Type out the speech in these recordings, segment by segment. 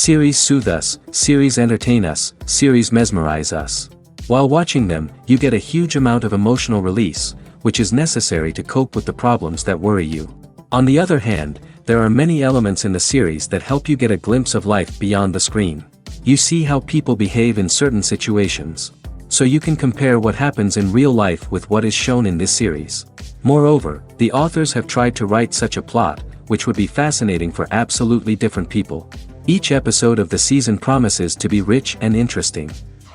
Series soothe us, series entertain us, series mesmerize us. While watching them, you get a huge amount of emotional release, which is necessary to cope with the problems that worry you. On the other hand, there are many elements in the series that help you get a glimpse of life beyond the screen. You see how people behave in certain situations. So you can compare what happens in real life with what is shown in this series. Moreover, the authors have tried to write such a plot, which would be fascinating for absolutely different people. Each episode of the season promises to be rich and interesting.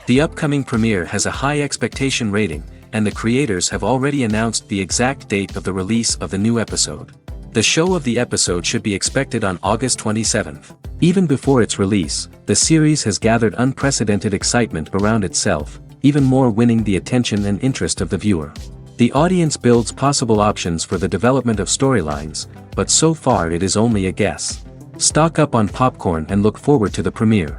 The upcoming premiere has a high expectation rating, and the creators have already announced the exact date of the release of the new episode. The show of the episode should be expected on August 27th. Even before its release, the series has gathered unprecedented excitement around itself, even more winning the attention and interest of the viewer. The audience builds possible options for the development of storylines, but so far it is only a guess. Stock up on popcorn and look forward to the premiere.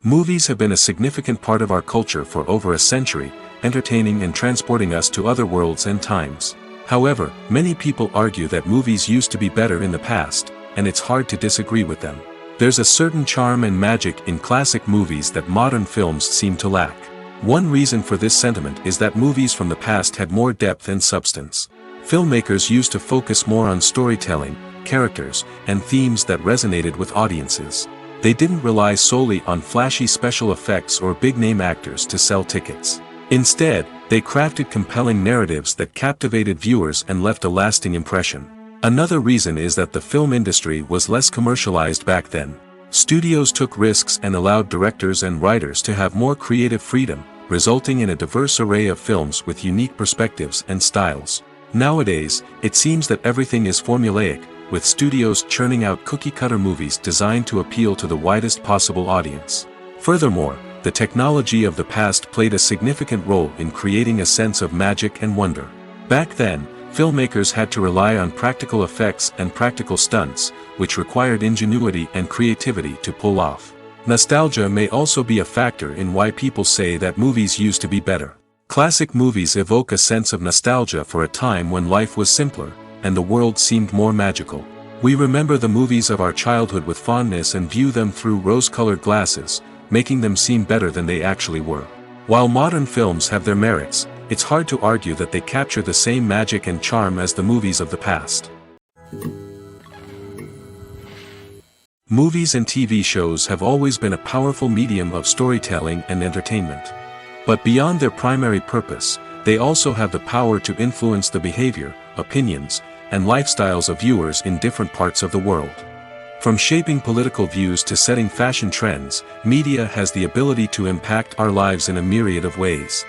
Movies have been a significant part of our culture for over a century, entertaining and transporting us to other worlds and times. However, many people argue that movies used to be better in the past, and it's hard to disagree with them. There's a certain charm and magic in classic movies that modern films seem to lack. One reason for this sentiment is that movies from the past had more depth and substance. Filmmakers used to focus more on storytelling, characters, and themes that resonated with audiences. They didn't rely solely on flashy special effects or big-name actors to sell tickets. Instead, they crafted compelling narratives that captivated viewers and left a lasting impression. Another reason is that the film industry was less commercialized back then. Studios took risks and allowed directors and writers to have more creative freedom, resulting in a diverse array of films with unique perspectives and styles. Nowadays, it seems that everything is formulaic, with studios churning out cookie-cutter movies designed to appeal to the widest possible audience. Furthermore, the technology of the past played a significant role in creating a sense of magic and wonder. Back then, filmmakers had to rely on practical effects and practical stunts, which required ingenuity and creativity to pull off. Nostalgia may also be a factor in why people say that movies used to be better. Classic movies evoke a sense of nostalgia for a time when life was simpler, and the world seemed more magical. We remember the movies of our childhood with fondness and view them through rose-colored glasses, making them seem better than they actually were. While modern films have their merits, it's hard to argue that they capture the same magic and charm as the movies of the past. Movies and TV shows have always been a powerful medium of storytelling and entertainment. But beyond their primary purpose, they also have the power to influence the behavior, opinions, and lifestyles of viewers in different parts of the world. From shaping political views to setting fashion trends, media has the ability to impact our lives in a myriad of ways.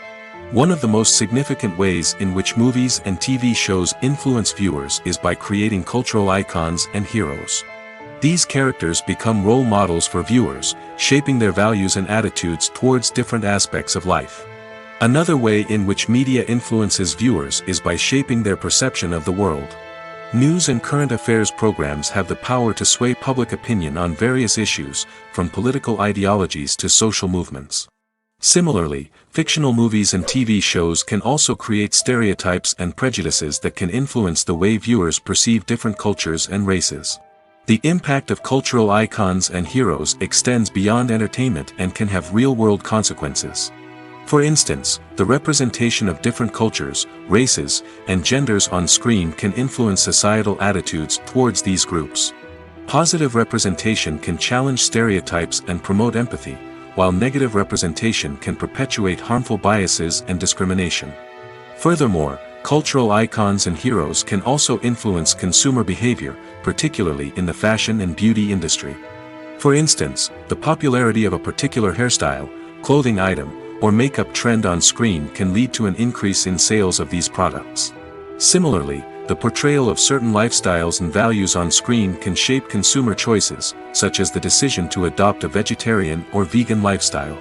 One of the most significant ways in which movies and TV shows influence viewers is by creating cultural icons and heroes. These characters become role models for viewers, shaping their values and attitudes towards different aspects of life. Another way in which media influences viewers is by shaping their perception of the world. News and current affairs programs have the power to sway public opinion on various issues, from political ideologies to social movements. Similarly, fictional movies and TV shows can also create stereotypes and prejudices that can influence the way viewers perceive different cultures and races. The impact of cultural icons and heroes extends beyond entertainment and can have real-world consequences. For instance, the representation of different cultures, races, and genders on screen can influence societal attitudes towards these groups. Positive representation can challenge stereotypes and promote empathy, while negative representation can perpetuate harmful biases and discrimination. Furthermore, cultural icons and heroes can also influence consumer behavior, particularly in the fashion and beauty industry. For instance, the popularity of a particular hairstyle, clothing item, or makeup trend on screen can lead to an increase in sales of these products. Similarly, the portrayal of certain lifestyles and values on screen can shape consumer choices, such as the decision to adopt a vegetarian or vegan lifestyle.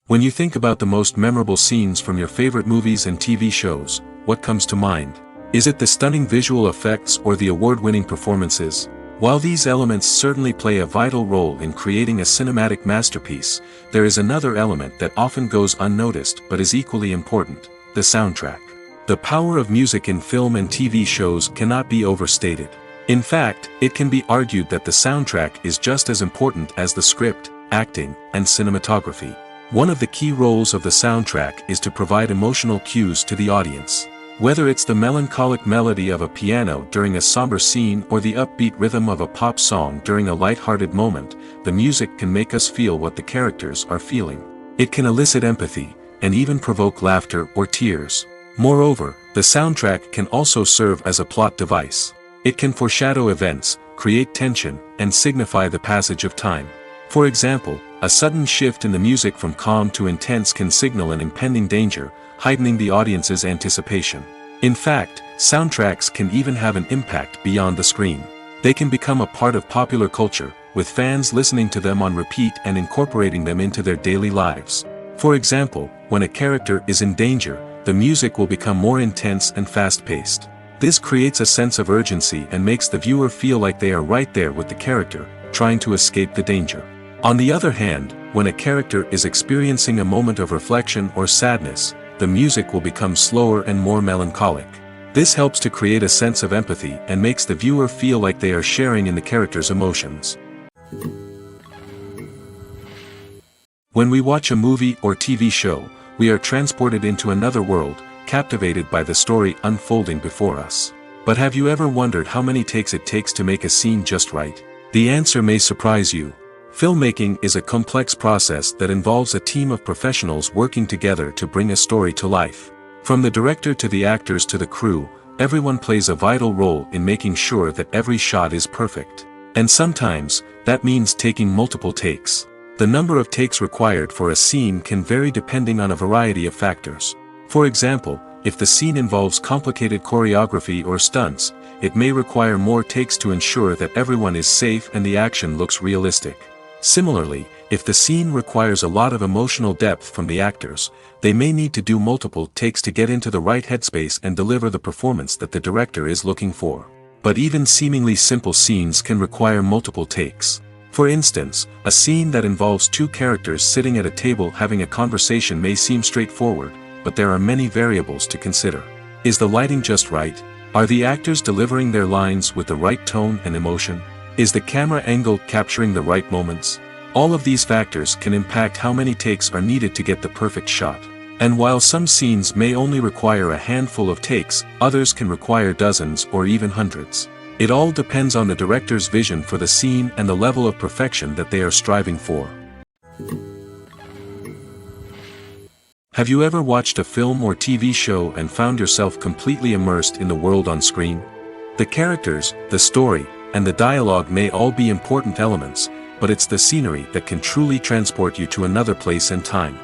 When you think about the most memorable scenes from your favorite movies and TV shows, what comes to mind? Is it the stunning visual effects or the award-winning performances? While these elements certainly play a vital role in creating a cinematic masterpiece, there is another element that often goes unnoticed but is equally important: the soundtrack. The power of music in film and TV shows cannot be overstated. In fact, it can be argued that the soundtrack is just as important as the script, acting, and cinematography. One of the key roles of the soundtrack is to provide emotional cues to the audience. Whether it's the melancholic melody of a piano during a somber scene or the upbeat rhythm of a pop song during a light-hearted moment, the music can make us feel what the characters are feeling. It can elicit empathy, and even provoke laughter or tears. Moreover, the soundtrack can also serve as a plot device. It can foreshadow events, create tension, and signify the passage of time. For example, a sudden shift in the music from calm to intense can signal an impending danger, heightening the audience's anticipation. In fact, soundtracks can even have an impact beyond the screen. They can become a part of popular culture, with fans listening to them on repeat and incorporating them into their daily lives. For example, when a character is in danger, the music will become more intense and fast-paced. This creates a sense of urgency and makes the viewer feel like they are right there with the character, trying to escape the danger. On the other hand, when a character is experiencing a moment of reflection or sadness, the music will become slower and more melancholic. This helps to create a sense of empathy and makes the viewer feel like they are sharing in the character's emotions. When we watch a movie or TV show, we are transported into another world, captivated by the story unfolding before us. But have you ever wondered how many takes it takes to make a scene just right? The answer may surprise you. Filmmaking is a complex process that involves a team of professionals working together to bring a story to life. From the director to the actors to the crew, everyone plays a vital role in making sure that every shot is perfect. And sometimes, that means taking multiple takes. The number of takes required for a scene can vary depending on a variety of factors. For example, if the scene involves complicated choreography or stunts, it may require more takes to ensure that everyone is safe and the action looks realistic. Similarly, if the scene requires a lot of emotional depth from the actors, they may need to do multiple takes to get into the right headspace and deliver the performance that the director is looking for. But even seemingly simple scenes can require multiple takes. For instance, a scene that involves two characters sitting at a table having a conversation may seem straightforward, but there are many variables to consider. Is the lighting just right? Are the actors delivering their lines with the right tone and emotion? Is the camera angle capturing the right moments? All of these factors can impact how many takes are needed to get the perfect shot. And while some scenes may only require a handful of takes, others can require dozens or even hundreds. It all depends on the director's vision for the scene and the level of perfection that they are striving for. Have you ever watched a film or TV show and found yourself completely immersed in the world on screen? The characters, the story, and the dialogue may all be important elements, but it's the scenery that can truly transport you to another place and time.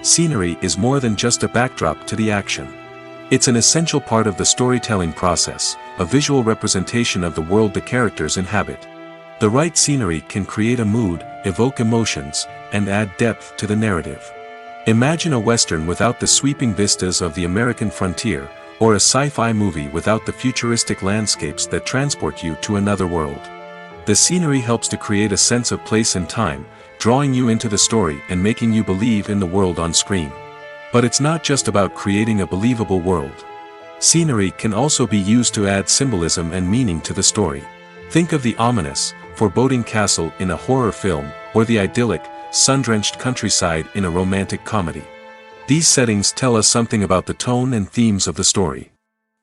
Scenery is more than just a backdrop to the action. It's an essential part of the storytelling process, a visual representation of the world the characters inhabit. The right scenery can create a mood, evoke emotions, and add depth to the narrative. Imagine a Western without the sweeping vistas of the American frontier, or a sci-fi movie without the futuristic landscapes that transport you to another world. The scenery helps to create a sense of place and time, drawing you into the story and making you believe in the world on screen. But it's not just about creating a believable world. Scenery can also be used to add symbolism and meaning to the story. Think of the ominous, foreboding castle in a horror film, or the idyllic, sun-drenched countryside in a romantic comedy. These settings tell us something about the tone and themes of the story.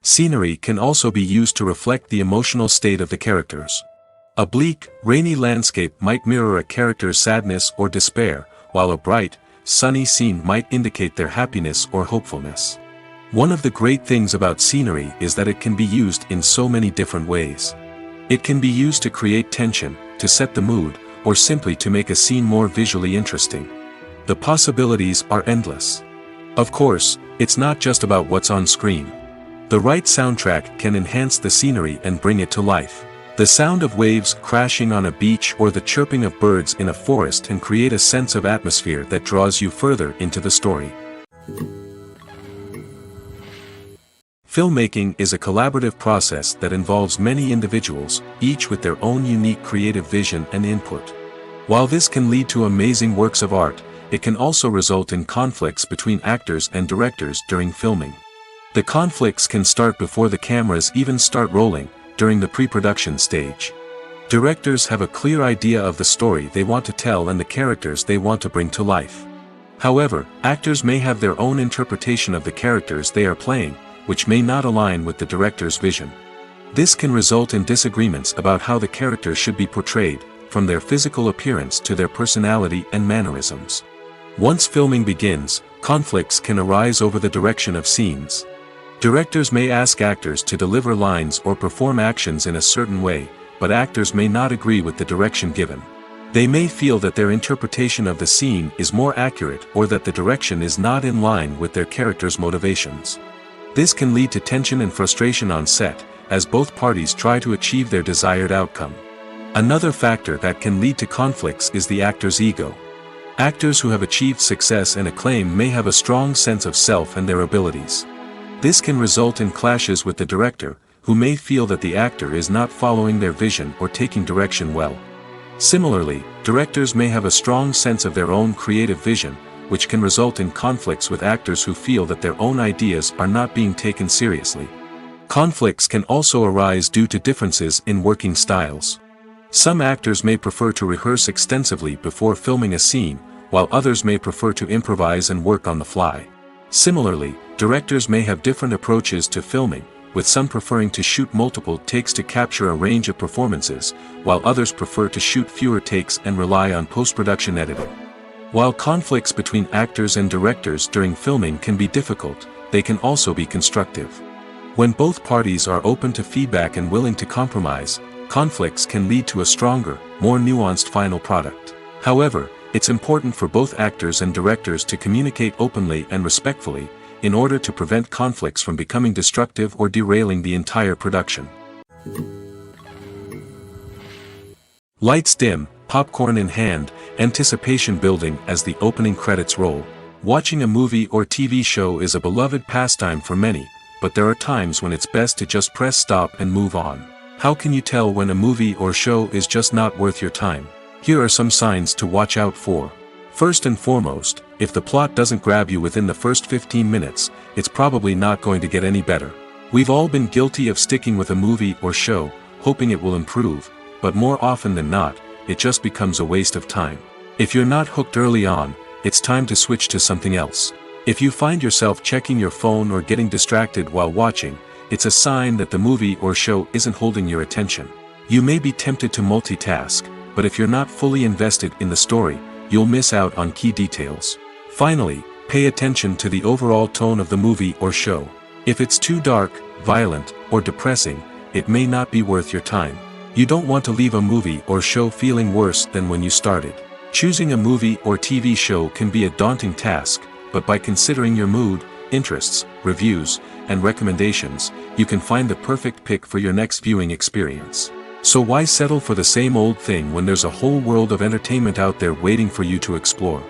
Scenery can also be used to reflect the emotional state of the characters. A bleak, rainy landscape might mirror a character's sadness or despair, while a bright, sunny scene might indicate their happiness or hopefulness. One of the great things about scenery is that it can be used in so many different ways. It can be used to create tension, to set the mood, or simply to make a scene more visually interesting. The possibilities are endless. Of course, it's not just about what's on screen. The right soundtrack can enhance the scenery and bring it to life. The sound of waves crashing on a beach or the chirping of birds in a forest can create a sense of atmosphere that draws you further into the story. Filmmaking is a collaborative process that involves many individuals, each with their own unique creative vision and input. While this can lead to amazing works of art, it can also result in conflicts between actors and directors during filming. The conflicts can start before the cameras even start rolling, during the pre-production stage. Directors have a clear idea of the story they want to tell and the characters they want to bring to life. However, actors may have their own interpretation of the characters they are playing, which may not align with the director's vision. This can result in disagreements about how the characters should be portrayed, from their physical appearance to their personality and mannerisms. Once filming begins, conflicts can arise over the direction of scenes. Directors may ask actors to deliver lines or perform actions in a certain way, but actors may not agree with the direction given. They may feel that their interpretation of the scene is more accurate or that the direction is not in line with their character's motivations. This can lead to tension and frustration on set, as both parties try to achieve their desired outcome. Another factor that can lead to conflicts is the actor's ego. Actors who have achieved success and acclaim may have a strong sense of self and their abilities. This can result in clashes with the director, who may feel that the actor is not following their vision or taking direction well. Similarly, directors may have a strong sense of their own creative vision, which can result in conflicts with actors who feel that their own ideas are not being taken seriously. Conflicts can also arise due to differences in working styles. Some actors may prefer to rehearse extensively before filming a scene, while others may prefer to improvise and work on the fly. Similarly, directors may have different approaches to filming, with some preferring to shoot multiple takes to capture a range of performances, while others prefer to shoot fewer takes and rely on post-production editing. While conflicts between actors and directors during filming can be difficult, they can also be constructive. When both parties are open to feedback and willing to compromise, conflicts can lead to a stronger, more nuanced final product. However, it's important for both actors and directors to communicate openly and respectfully, in order to prevent conflicts from becoming destructive or derailing the entire production. Lights dim, popcorn in hand, anticipation building as the opening credits roll. Watching a movie or TV show is a beloved pastime for many, but there are times when it's best to just press stop and move on. How can you tell when a movie or show is just not worth your time? Here are some signs to watch out for. First and foremost, if the plot doesn't grab you within the first 15 minutes, it's probably not going to get any better. We've all been guilty of sticking with a movie or show, hoping it will improve, but more often than not, it just becomes a waste of time. If you're not hooked early on, it's time to switch to something else. If you find yourself checking your phone or getting distracted while watching, it's a sign that the movie or show isn't holding your attention. You may be tempted to multitask, but if you're not fully invested in the story, you'll miss out on key details. Finally, pay attention to the overall tone of the movie or show. If it's too dark, violent, or depressing, it may not be worth your time. You don't want to leave a movie or show feeling worse than when you started. Choosing a movie or TV show can be a daunting task, but by considering your mood, interests, reviews, and recommendations, you can find the perfect pick for your next viewing experience. So why settle for the same old thing when there's a whole world of entertainment out there waiting for you to explore?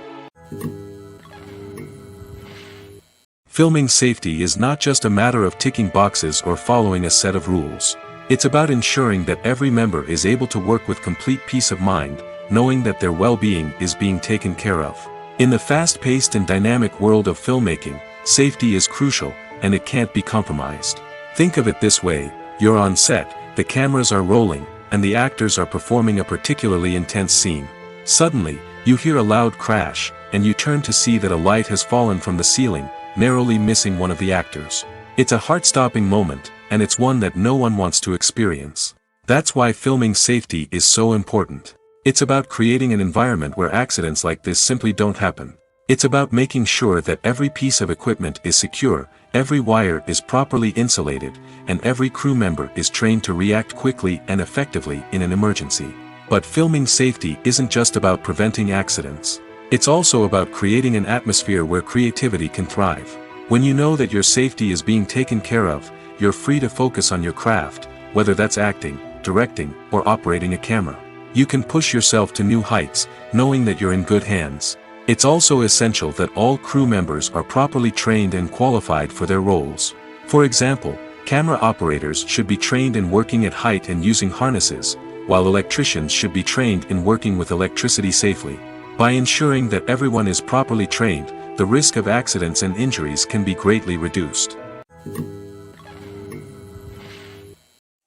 Filming safety is not just a matter of ticking boxes or following a set of rules. It's about ensuring that every member is able to work with complete peace of mind, knowing that their well-being is being taken care of. In the fast-paced and dynamic world of filmmaking, safety is crucial, and it can't be compromised. Think of it this way: you're on set, the cameras are rolling, and the actors are performing a particularly intense scene. Suddenly, You hear a loud crash, and you turn to see that a light has fallen from the ceiling, narrowly missing one of the actors. It's a heart-stopping moment, and it's one that no one wants to experience. That's why filming safety is so important. It's about creating an environment where accidents like this simply don't happen. It's about making sure that every piece of equipment is secure, every wire is properly insulated, and every crew member is trained to react quickly and effectively in an emergency. But filming safety isn't just about preventing accidents. It's also about creating an atmosphere where creativity can thrive. When you know that your safety is being taken care of, you're free to focus on your craft, whether that's acting, directing, or operating a camera. You can push yourself to new heights, knowing that you're in good hands. It's also essential that all crew members are properly trained and qualified for their roles. For example, camera operators should be trained in working at height and using harnesses, while electricians should be trained in working with electricity safely. By ensuring that everyone is properly trained, the risk of accidents and injuries can be greatly reduced.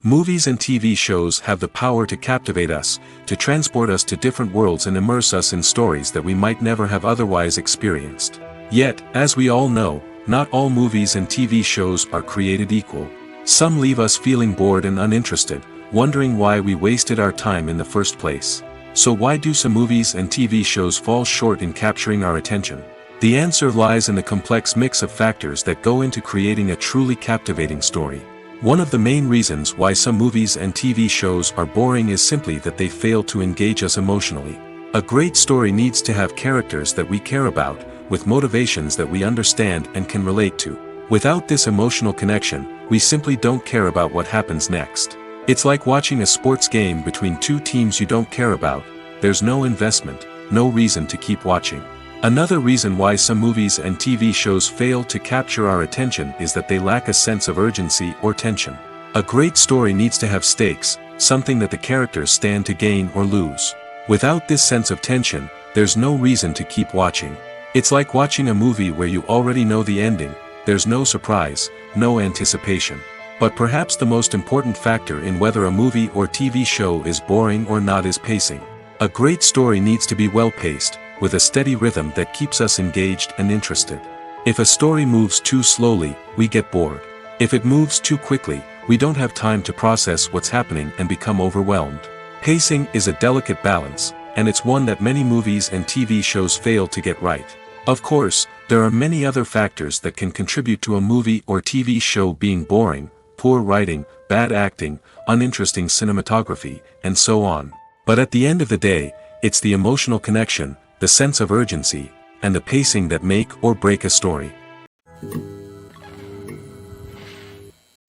Movies and TV shows have the power to captivate us, to transport us to different worlds and immerse us in stories that we might never have otherwise experienced. Yet, as we all know, not all movies and TV shows are created equal. Some leave us feeling bored and uninterested, wondering why we wasted our time in the first place. So why do some movies and TV shows fall short in capturing our attention? The answer lies in the complex mix of factors that go into creating a truly captivating story. One of the main reasons why some movies and TV shows are boring is simply that they fail to engage us emotionally. A great story needs to have characters that we care about, with motivations that we understand and can relate to. Without this emotional connection, we simply don't care about what happens next. It's like watching a sports game between two teams you don't care about. There's no investment, no reason to keep watching. Another reason why some movies and TV shows fail to capture our attention is that they lack a sense of urgency or tension. A great story needs to have stakes, something that the characters stand to gain or lose. Without this sense of tension, there's no reason to keep watching. It's like watching a movie where you already know the ending, there's no surprise, no anticipation. But perhaps the most important factor in whether a movie or TV show is boring or not is pacing. A great story needs to be well-paced, with a steady rhythm that keeps us engaged and interested. If a story moves too slowly, we get bored. If it moves too quickly, we don't have time to process what's happening and become overwhelmed. Pacing is a delicate balance, and it's one that many movies and TV shows fail to get right. Of course, there are many other factors that can contribute to a movie or TV show being boring: poor writing, bad acting, uninteresting cinematography, and so on. But at the end of the day, it's the emotional connection, the sense of urgency, and the pacing that make or break a story.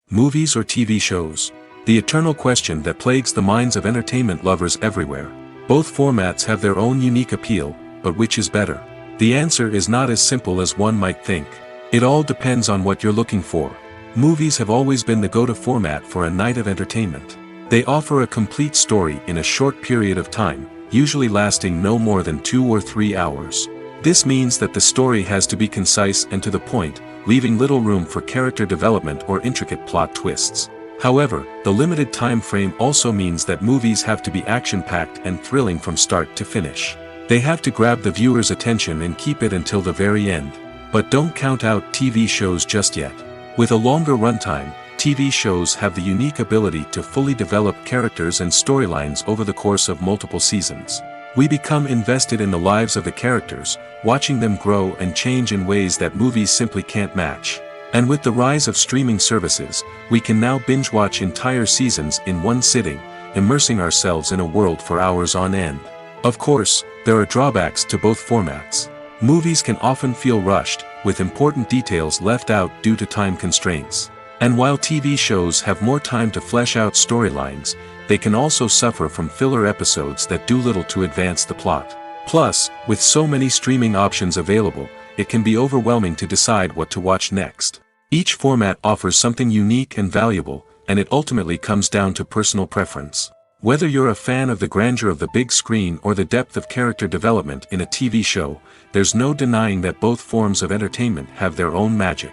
Movies or TV shows? The eternal question that plagues the minds of entertainment lovers everywhere. Both formats have their own unique appeal, but which is better? The answer is not as simple as one might think. It all depends on what you're looking for. Movies have always been the go-to format for a night of entertainment. They offer a complete story in a short period of time, usually lasting no more than 2 or 3 hours. This means that the story has to be concise and to the point, leaving little room for character development or intricate plot twists. However, the limited time frame also means that movies have to be action-packed and thrilling from start to finish. They have to grab the viewer's attention and keep it until the very end. But don't count out TV shows just yet. With a longer runtime, TV shows have the unique ability to fully develop characters and storylines over the course of multiple seasons. We become invested in the lives of the characters, watching them grow and change in ways that movies simply can't match. And with the rise of streaming services, we can now binge-watch entire seasons in one sitting, immersing ourselves in a world for hours on end. Of course, there are drawbacks to both formats. Movies can often feel rushed, with important details left out due to time constraints. And while TV shows have more time to flesh out storylines, they can also suffer from filler episodes that do little to advance the plot. Plus, with so many streaming options available, it can be overwhelming to decide what to watch next. Each format offers something unique and valuable, and it ultimately comes down to personal preference. Whether you're a fan of the grandeur of the big screen or the depth of character development in a TV show, there's no denying that both forms of entertainment have their own magic.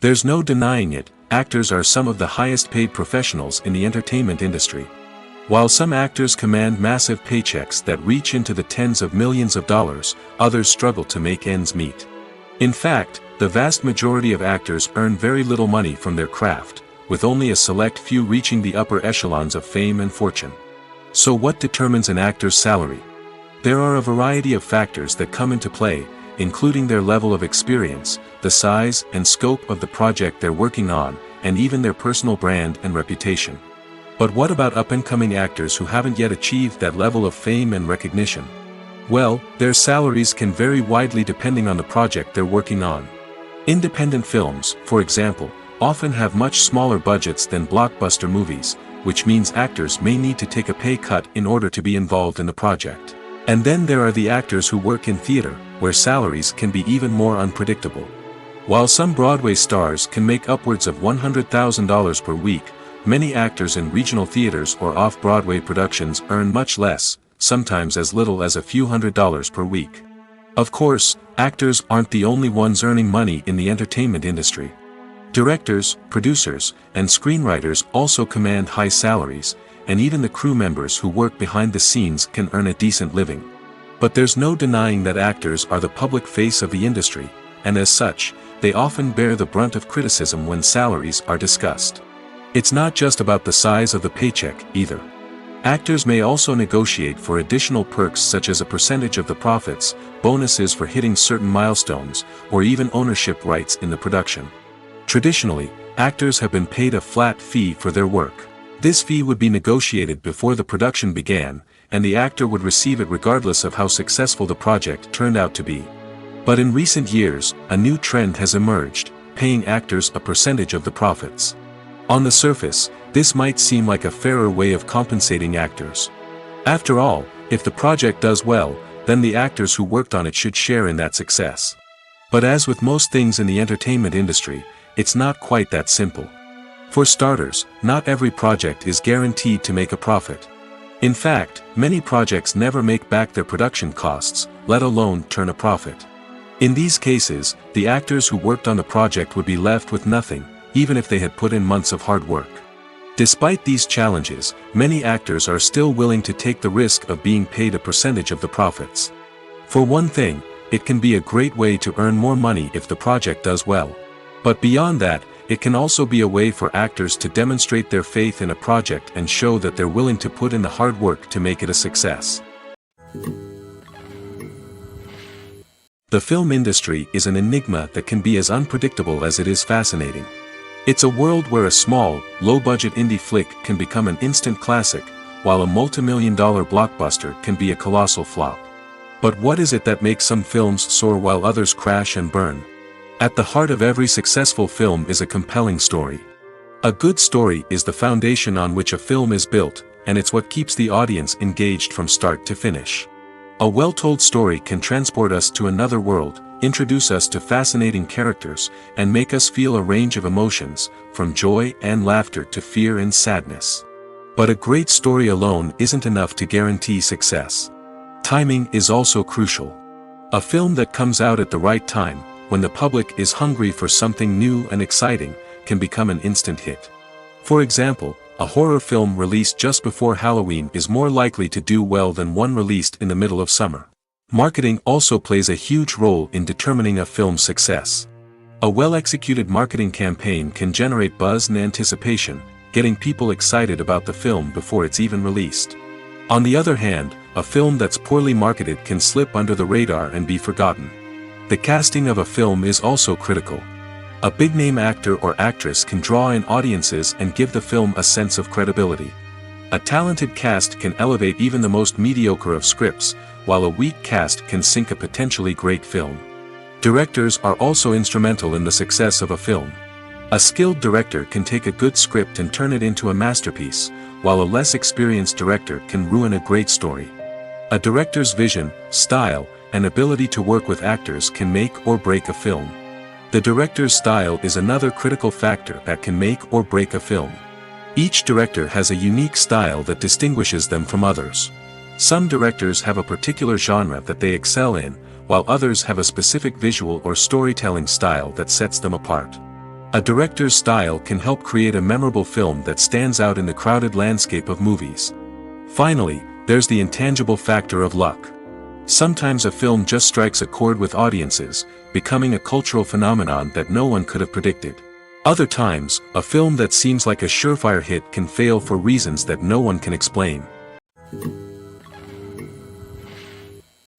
There's no denying it, actors are some of the highest paid professionals in the entertainment industry. While some actors command massive paychecks that reach into the tens of millions of dollars, others struggle to make ends meet. In fact, the vast majority of actors earn very little money from their craft, with only a select few reaching the upper echelons of fame and fortune. So what determines an actor's salary? There are a variety of factors that come into play, including their level of experience, the size and scope of the project they're working on, and even their personal brand and reputation. But what about up-and-coming actors who haven't yet achieved that level of fame and recognition? Well, their salaries can vary widely depending on the project they're working on. Independent films, for example, often have much smaller budgets than blockbuster movies, which means actors may need to take a pay cut in order to be involved in the project. And then there are the actors who work in theater, where salaries can be even more unpredictable. While some Broadway stars can make upwards of $100,000 per week, many actors in regional theaters or off-Broadway productions earn much less, sometimes as little as a few $100s per week. Of course, actors aren't the only ones earning money in the entertainment industry. Directors, producers, and screenwriters also command high salaries, and even the crew members who work behind the scenes can earn a decent living. But there's no denying that actors are the public face of the industry, and as such, they often bear the brunt of criticism when salaries are discussed. It's not just about the size of the paycheck, either. Actors may also negotiate for additional perks such as a percentage of the profits, bonuses for hitting certain milestones, or even ownership rights in the production. Traditionally, actors have been paid a flat fee for their work. This fee would be negotiated before the production began, and the actor would receive it regardless of how successful the project turned out to be. But in recent years, a new trend has emerged, paying actors a percentage of the profits. On the surface, this might seem like a fairer way of compensating actors. After all, if the project does well, then the actors who worked on it should share in that success. But as with most things in the entertainment industry, it's not quite that simple. For starters, not every project is guaranteed to make a profit. In fact, many projects never make back their production costs, let alone turn a profit. In these cases, the actors who worked on the project would be left with nothing, even if they had put in months of hard work. Despite these challenges, many actors are still willing to take the risk of being paid a percentage of the profits. For one thing, it can be a great way to earn more money if the project does well. But beyond that, it can also be a way for actors to demonstrate their faith in a project and show that they're willing to put in the hard work to make it a success. The film industry is an enigma that can be as unpredictable as it is fascinating. It's a world where a small, low-budget indie flick can become an instant classic, while a multi-million-dollar blockbuster can be a colossal flop. But what is it that makes some films soar while others crash and burn? At the heart of every successful film is a compelling story. A good story is the foundation on which a film is built, and it's what keeps the audience engaged from start to finish. A well-told story can transport us to another world, introduce us to fascinating characters, and make us feel a range of emotions, from joy and laughter to fear and sadness. But a great story alone isn't enough to guarantee success. Timing is also crucial. A film that comes out at the right time, when the public is hungry for something new and exciting, can become an instant hit. For example, a horror film released just before Halloween is more likely to do well than one released in the middle of summer. Marketing also plays a huge role in determining a film's success. A well-executed marketing campaign can generate buzz and anticipation, getting people excited about the film before it's even released. On the other hand, a film that's poorly marketed can slip under the radar and be forgotten. The casting of a film is also critical. A big-name actor or actress can draw in audiences and give the film a sense of credibility. A talented cast can elevate even the most mediocre of scripts, while a weak cast can sink a potentially great film. Directors are also instrumental in the success of a film. A skilled director can take a good script and turn it into a masterpiece, while a less experienced director can ruin a great story. A director's vision, style, and ability to work with actors can make or break a film. The director's style is another critical factor that can make or break a film. Each director has a unique style that distinguishes them from others. Some directors have a particular genre that they excel in, while others have a specific visual or storytelling style that sets them apart. A director's style can help create a memorable film that stands out in the crowded landscape of movies. Finally, there's the intangible factor of luck. Sometimes a film just strikes a chord with audiences, becoming a cultural phenomenon that no one could have predicted. Other times, a film that seems like a surefire hit can fail for reasons that no one can explain.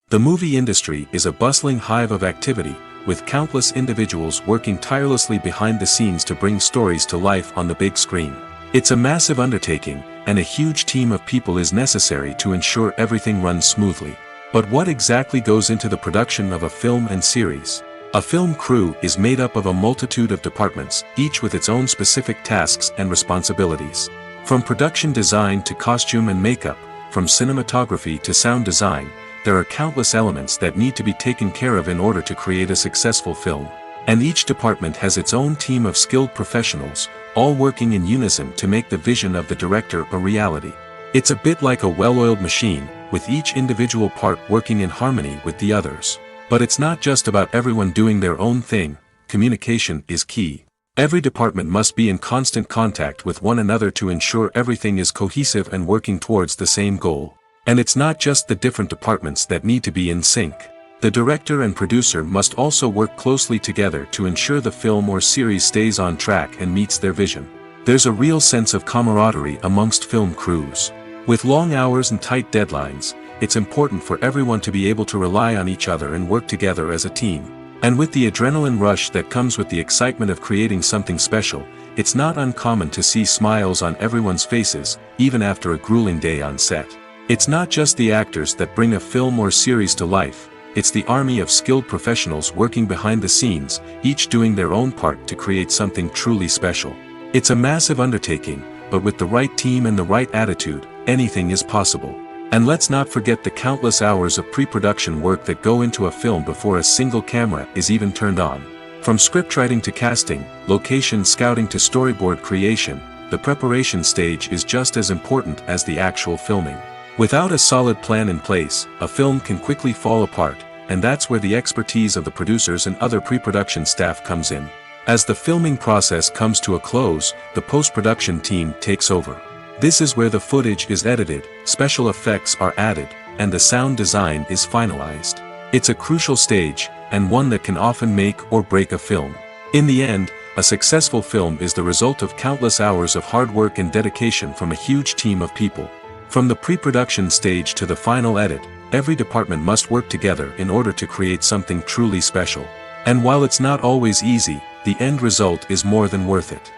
The movie industry is a bustling hive of activity, with countless individuals working tirelessly behind the scenes to bring stories to life on the big screen. It's a massive undertaking, and a huge team of people is necessary to ensure everything runs smoothly. But what exactly goes into the production of a film and series? A film crew is made up of a multitude of departments, each with its own specific tasks and responsibilities. From production design to costume and makeup, from cinematography to sound design, there are countless elements that need to be taken care of in order to create a successful film. And each department has its own team of skilled professionals, all working in unison to make the vision of the director a reality. It's a bit like a well-oiled machine, with each individual part working in harmony with the others. But it's not just about everyone doing their own thing. Communication is key. Every department must be in constant contact with one another to ensure everything is cohesive and working towards the same goal. And it's not just the different departments that need to be in sync. The director and producer must also work closely together to ensure the film or series stays on track and meets their vision. There's a real sense of camaraderie amongst film crews. With long hours and tight deadlines, it's important for everyone to be able to rely on each other and work together as a team. And with the adrenaline rush that comes with the excitement of creating something special, it's not uncommon to see smiles on everyone's faces, even after a grueling day on set. It's not just the actors that bring a film or series to life, it's the army of skilled professionals working behind the scenes, each doing their own part to create something truly special. It's a massive undertaking, but with the right team and the right attitude, anything is possible. And let's not forget the countless hours of pre-production work that go into a film before a single camera is even turned on. From scriptwriting to casting, location scouting to storyboard creation, the preparation stage is just as important as the actual filming. Without a solid plan in place, a film can quickly fall apart, and that's where the expertise of the producers and other pre-production staff comes in. As the filming process comes to a close, the post-production team takes over. This is where the footage is edited, special effects are added, and the sound design is finalized. It's a crucial stage, and one that can often make or break a film. In the end, a successful film is the result of countless hours of hard work and dedication from a huge team of people. From the pre-production stage to the final edit, every department must work together in order to create something truly special. And while it's not always easy, the end result is more than worth it.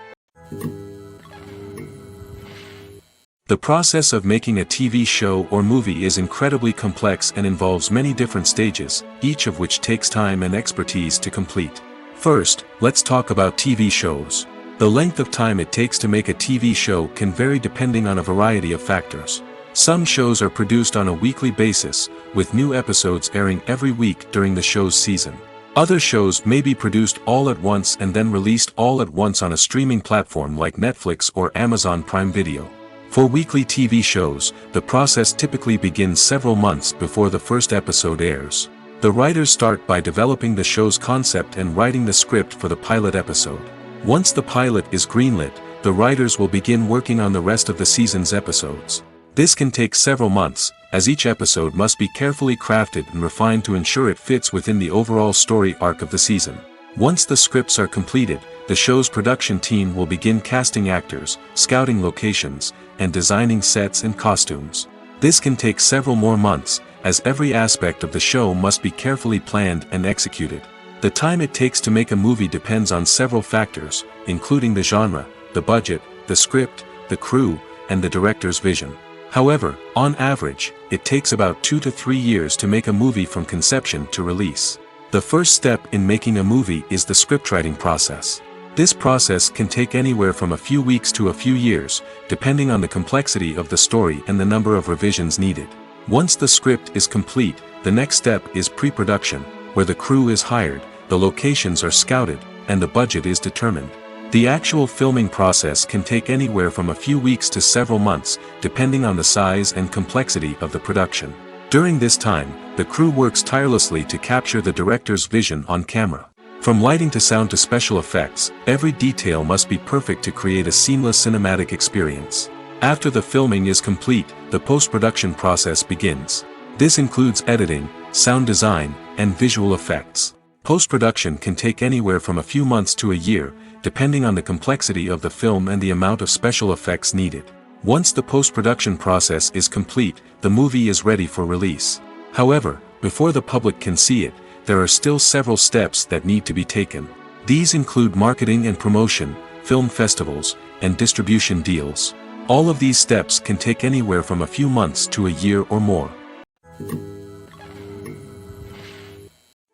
The process of making a TV show or movie is incredibly complex and involves many different stages, each of which takes time and expertise to complete. First, let's talk about TV shows. The length of time it takes to make a TV show can vary depending on a variety of factors. Some shows are produced on a weekly basis, with new episodes airing every week during the show's season. Other shows may be produced all at once and then released all at once on a streaming platform like Netflix or Amazon Prime Video. For weekly TV shows, the process typically begins several months before the first episode airs. The writers start by developing the show's concept and writing the script for the pilot episode. Once the pilot is greenlit, the writers will begin working on the rest of the season's episodes. This can take several months, as each episode must be carefully crafted and refined to ensure it fits within the overall story arc of the season. Once the scripts are completed, the show's production team will begin casting actors, scouting locations, and designing sets and costumes. This can take several more months, as every aspect of the show must be carefully planned and executed. The time it takes to make a movie depends on several factors, including the genre, the budget, the script, the crew, and the director's vision. However, on average, it takes about 2 to 3 years to make a movie from conception to release. The first step in making a movie is the scriptwriting process. This process can take anywhere from a few weeks to a few years, depending on the complexity of the story and the number of revisions needed. Once the script is complete, the next step is pre-production, where the crew is hired, the locations are scouted, and the budget is determined. The actual filming process can take anywhere from a few weeks to several months, depending on the size and complexity of the production. During this time, the crew works tirelessly to capture the director's vision on camera. From lighting to sound to special effects, every detail must be perfect to create a seamless cinematic experience. After the filming is complete, the post-production process begins. This includes editing, sound design, and visual effects. Post-production can take anywhere from a few months to a year, depending on the complexity of the film and the amount of special effects needed. Once the post-production process is complete, the movie is ready for release. However, before the public can see it, there are still several steps that need to be taken. These include marketing and promotion, film festivals, and distribution deals. All of these steps can take anywhere from a few months to a year or more.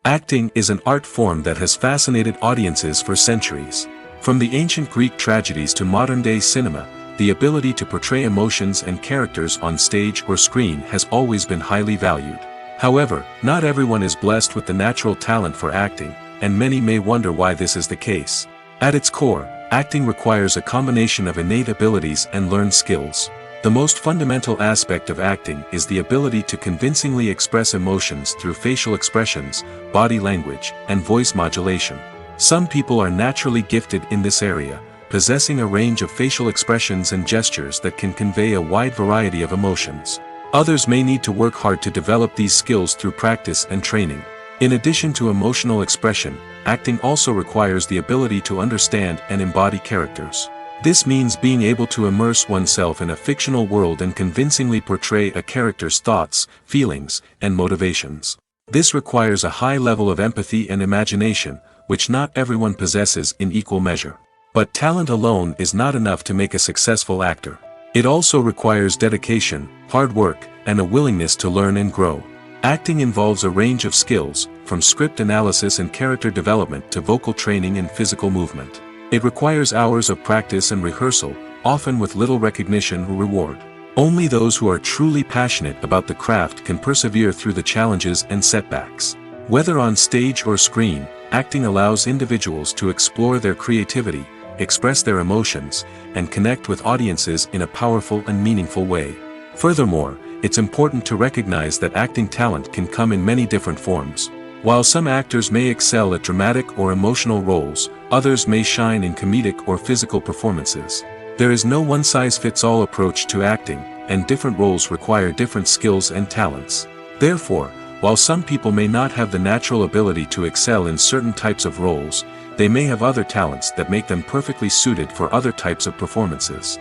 Acting is an art form that has fascinated audiences for centuries. From the ancient Greek tragedies to modern-day cinema, the ability to portray emotions and characters on stage or screen has always been highly valued. However, not everyone is blessed with the natural talent for acting, and many may wonder why this is the case. At its core, acting requires a combination of innate abilities and learned skills. The most fundamental aspect of acting is the ability to convincingly express emotions through facial expressions, body language, and voice modulation. Some people are naturally gifted in this area, possessing a range of facial expressions and gestures that can convey a wide variety of emotions. Others may need to work hard to develop these skills through practice and training. In addition to emotional expression, acting also requires the ability to understand and embody characters. This means being able to immerse oneself in a fictional world and convincingly portray a character's thoughts, feelings, and motivations. This requires a high level of empathy and imagination, which not everyone possesses in equal measure. But talent alone is not enough to make a successful actor. It also requires dedication, hard work, and a willingness to learn and grow. Acting involves a range of skills, from script analysis and character development to vocal training and physical movement. It requires hours of practice and rehearsal, often with little recognition or reward. Only those who are truly passionate about the craft can persevere through the challenges and setbacks. Whether on stage or screen, acting allows individuals to explore their creativity, express their emotions, and connect with audiences in a powerful and meaningful way. Furthermore, it's important to recognize that acting talent can come in many different forms. While some actors may excel at dramatic or emotional roles, others may shine in comedic or physical performances. There is no one-size-fits-all approach to acting, and different roles require different skills and talents. Therefore, while some people may not have the natural ability to excel in certain types of roles, they may have other talents that make them perfectly suited for other types of performances.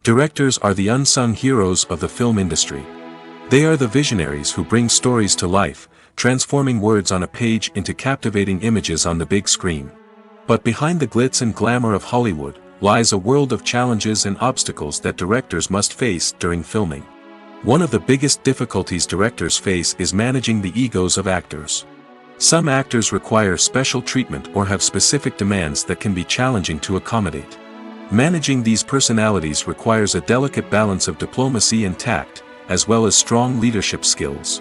Directors are the unsung heroes of the film industry. They are the visionaries who bring stories to life, transforming words on a page into captivating images on the big screen. But behind the glitz and glamour of Hollywood, lies a world of challenges and obstacles that directors must face during filming. One of the biggest difficulties directors face is managing the egos of actors. Some actors require special treatment or have specific demands that can be challenging to accommodate. Managing these personalities requires a delicate balance of diplomacy and tact, as well as strong leadership skills.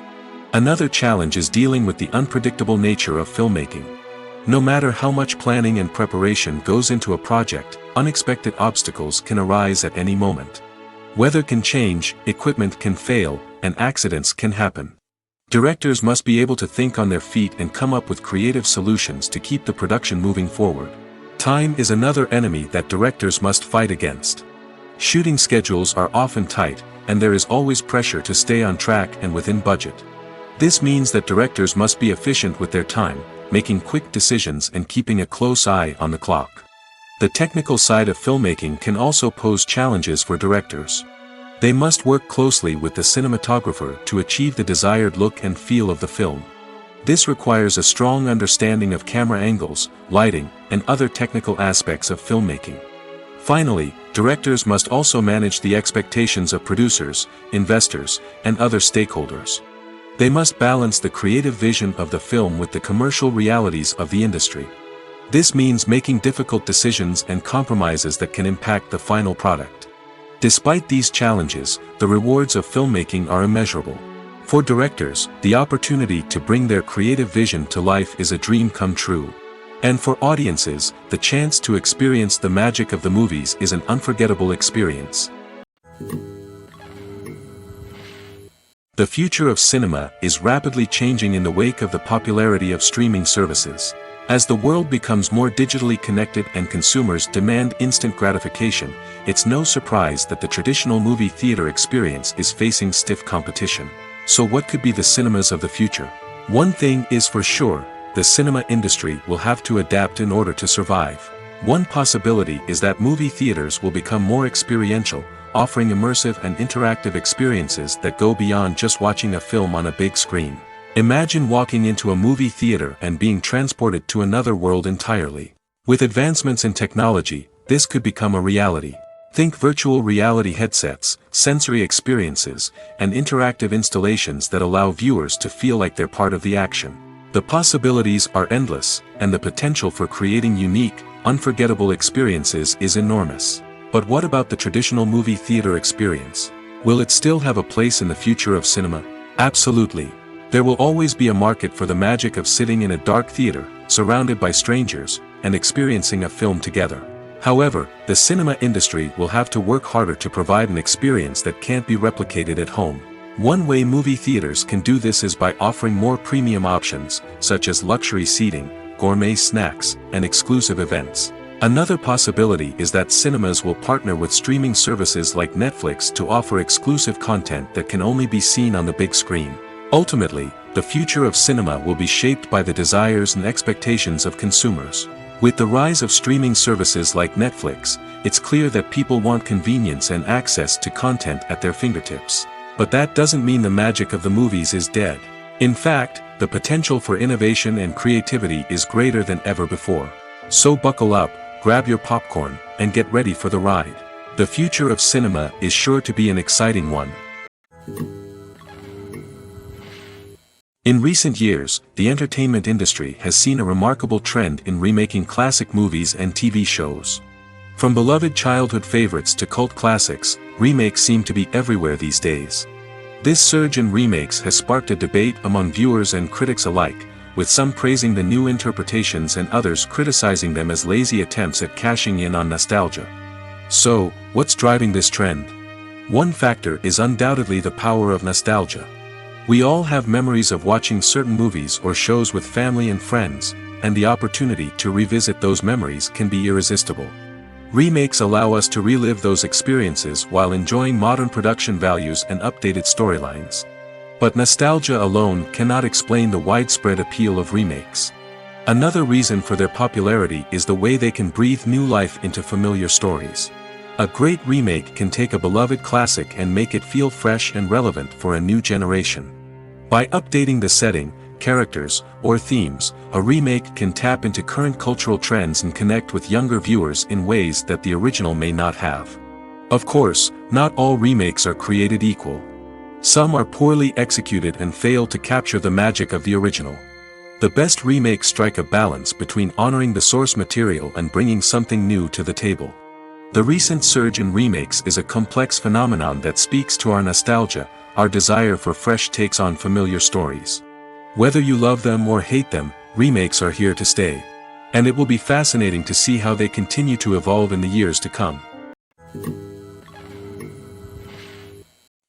Another challenge is dealing with the unpredictable nature of filmmaking. No matter how much planning and preparation goes into a project, unexpected obstacles can arise at any moment. Weather can change, equipment can fail, and accidents can happen. Directors must be able to think on their feet and come up with creative solutions to keep the production moving forward. Time is another enemy that directors must fight against. Shooting schedules are often tight, and there is always pressure to stay on track and within budget. This means that directors must be efficient with their time, making quick decisions and keeping a close eye on the clock. The technical side of filmmaking can also pose challenges for directors. They must work closely with the cinematographer to achieve the desired look and feel of the film. This requires a strong understanding of camera angles, lighting, and other technical aspects of filmmaking. Finally, directors must also manage the expectations of producers, investors, and other stakeholders. They must balance the creative vision of the film with the commercial realities of the industry. This means making difficult decisions and compromises that can impact the final product. Despite these challenges, the rewards of filmmaking are immeasurable. For directors, the opportunity to bring their creative vision to life is a dream come true. And for audiences, the chance to experience the magic of the movies is an unforgettable experience. The future of cinema is rapidly changing in the wake of the popularity of streaming services. As the world becomes more digitally connected and consumers demand instant gratification, it's no surprise that the traditional movie theater experience is facing stiff competition. So what could be the cinemas of the future? One thing is for sure, the cinema industry will have to adapt in order to survive. One possibility is that movie theaters will become more experiential, offering immersive and interactive experiences that go beyond just watching a film on a big screen. Imagine walking into a movie theater and being transported to another world entirely. With advancements in technology, this could become a reality. Think virtual reality headsets, sensory experiences, and interactive installations that allow viewers to feel like they're part of the action. The possibilities are endless, and the potential for creating unique, unforgettable experiences is enormous. But what about the traditional movie theater experience? Will it still have a place in the future of cinema? Absolutely. There will always be a market for the magic of sitting in a dark theater, surrounded by strangers, and experiencing a film together. However, the cinema industry will have to work harder to provide an experience that can't be replicated at home. One way movie theaters can do this is by offering more premium options, such as luxury seating, gourmet snacks, and exclusive events. Another possibility is that cinemas will partner with streaming services like Netflix to offer exclusive content that can only be seen on the big screen. Ultimately, the future of cinema will be shaped by the desires and expectations of consumers. With the rise of streaming services like Netflix, it's clear that people want convenience and access to content at their fingertips. But that doesn't mean the magic of the movies is dead. In fact, the potential for innovation and creativity is greater than ever before. So buckle up, grab your popcorn, and get ready for the ride. The future of cinema is sure to be an exciting one. In recent years, the entertainment industry has seen a remarkable trend in remaking classic movies and TV shows. From beloved childhood favorites to cult classics, remakes seem to be everywhere these days. This surge in remakes has sparked a debate among viewers and critics alike, with some praising the new interpretations and others criticizing them as lazy attempts at cashing in on nostalgia. So, what's driving this trend? One factor is undoubtedly the power of nostalgia. We all have memories of watching certain movies or shows with family and friends, and the opportunity to revisit those memories can be irresistible. Remakes allow us to relive those experiences while enjoying modern production values and updated storylines. But nostalgia alone cannot explain the widespread appeal of remakes. Another reason for their popularity is the way they can breathe new life into familiar stories. A great remake can take a beloved classic and make it feel fresh and relevant for a new generation. By updating the setting, characters, or themes, a remake can tap into current cultural trends and connect with younger viewers in ways that the original may not have. Of course, not all remakes are created equal. Some are poorly executed and fail to capture the magic of the original. The best remakes strike a balance between honoring the source material and bringing something new to the table. The recent surge in remakes is a complex phenomenon that speaks to our nostalgia, our desire for fresh takes on familiar stories. Whether you love them or hate them, remakes are here to stay. And it will be fascinating to see how they continue to evolve in the years to come.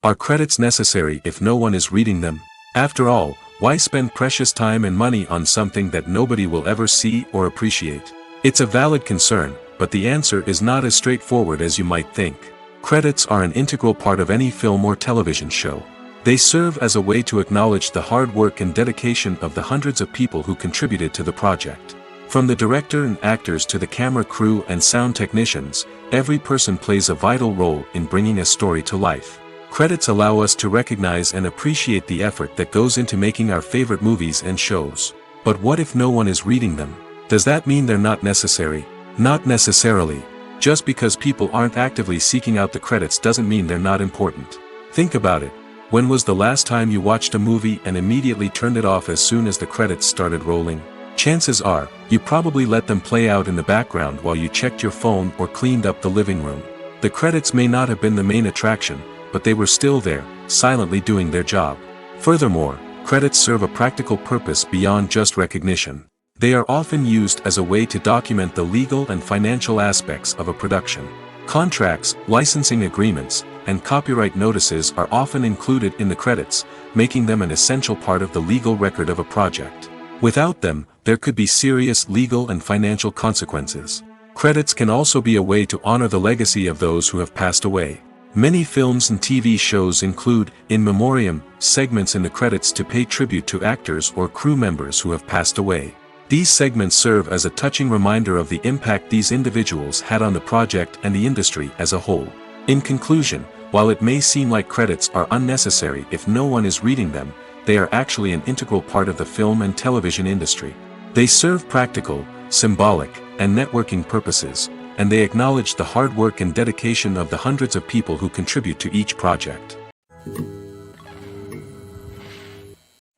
Are credits necessary if no one is reading them? After all, why spend precious time and money on something that nobody will ever see or appreciate? It's a valid concern, but the answer is not as straightforward as you might think. Credits are an integral part of any film or television show. They serve as a way to acknowledge the hard work and dedication of the hundreds of people who contributed to the project. From the director and actors to the camera crew and sound technicians, every person plays a vital role in bringing a story to life. Credits allow us to recognize and appreciate the effort that goes into making our favorite movies and shows. But what if no one is reading them? Does that mean they're not necessary? Not necessarily. Just because people aren't actively seeking out the credits doesn't mean they're not important. Think about it. When was the last time you watched a movie and immediately turned it off as soon as the credits started rolling? Chances are, you probably let them play out in the background while you checked your phone or cleaned up the living room. The credits may not have been the main attraction, but they were still there, silently doing their job. Furthermore, credits serve a practical purpose beyond just recognition. They are often used as a way to document the legal and financial aspects of a production. Contracts, licensing agreements, and copyright notices are often included in the credits, making them an essential part of the legal record of a project. Without them, there could be serious legal and financial consequences. Credits can also be a way to honor the legacy of those who have passed away. Many films and TV shows include, in memoriam, segments in the credits to pay tribute to actors or crew members who have passed away. These segments serve as a touching reminder of the impact these individuals had on the project and the industry as a whole. In conclusion, while it may seem like credits are unnecessary if no one is reading them, they are actually an integral part of the film and television industry. They serve practical, symbolic, and networking purposes, and they acknowledge the hard work and dedication of the hundreds of people who contribute to each project.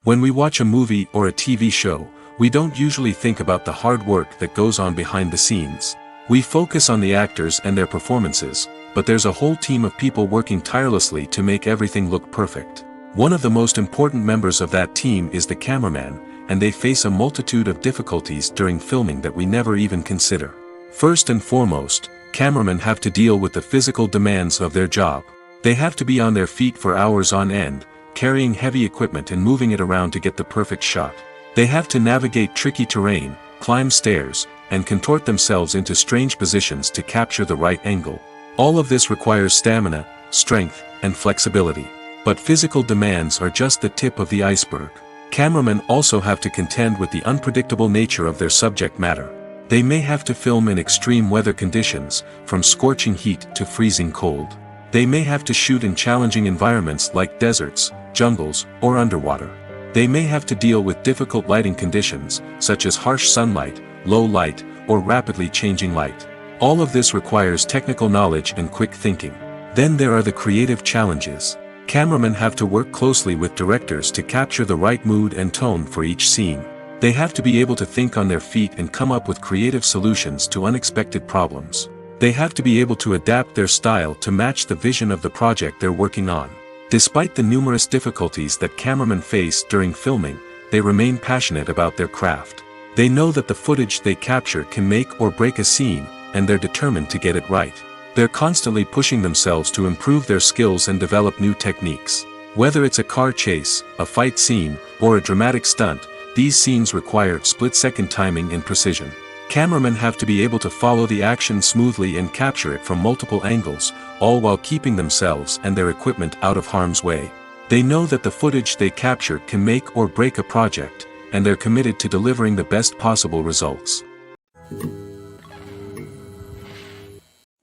When we watch a movie or a TV show, we don't usually think about the hard work that goes on behind the scenes. We focus on the actors and their performances, but there's a whole team of people working tirelessly to make everything look perfect. One of the most important members of that team is the cameraman, and they face a multitude of difficulties during filming that we never even consider. First and foremost, cameramen have to deal with the physical demands of their job. They have to be on their feet for hours on end, carrying heavy equipment and moving it around to get the perfect shot. They have to navigate tricky terrain, climb stairs, and contort themselves into strange positions to capture the right angle. All of this requires stamina, strength, and flexibility. But physical demands are just the tip of the iceberg. Cameramen also have to contend with the unpredictable nature of their subject matter. They may have to film in extreme weather conditions, from scorching heat to freezing cold. They may have to shoot in challenging environments like deserts, jungles, or underwater. They may have to deal with difficult lighting conditions, such as harsh sunlight, low light, or rapidly changing light. All of this requires technical knowledge and quick thinking. Then there are the creative challenges. Cameramen have to work closely with directors to capture the right mood and tone for each scene. They have to be able to think on their feet and come up with creative solutions to unexpected problems. They have to be able to adapt their style to match the vision of the project they're working on. Despite the numerous difficulties that cameramen face during filming, they remain passionate about their craft. They know that the footage they capture can make or break a scene, and they're determined to get it right. They're constantly pushing themselves to improve their skills and develop new techniques. Whether it's a car chase, a fight scene, or a dramatic stunt, these scenes require split-second timing and precision. Cameramen have to be able to follow the action smoothly and capture it from multiple angles, all while keeping themselves and their equipment out of harm's way. They know that the footage they capture can make or break a project, and they're committed to delivering the best possible results.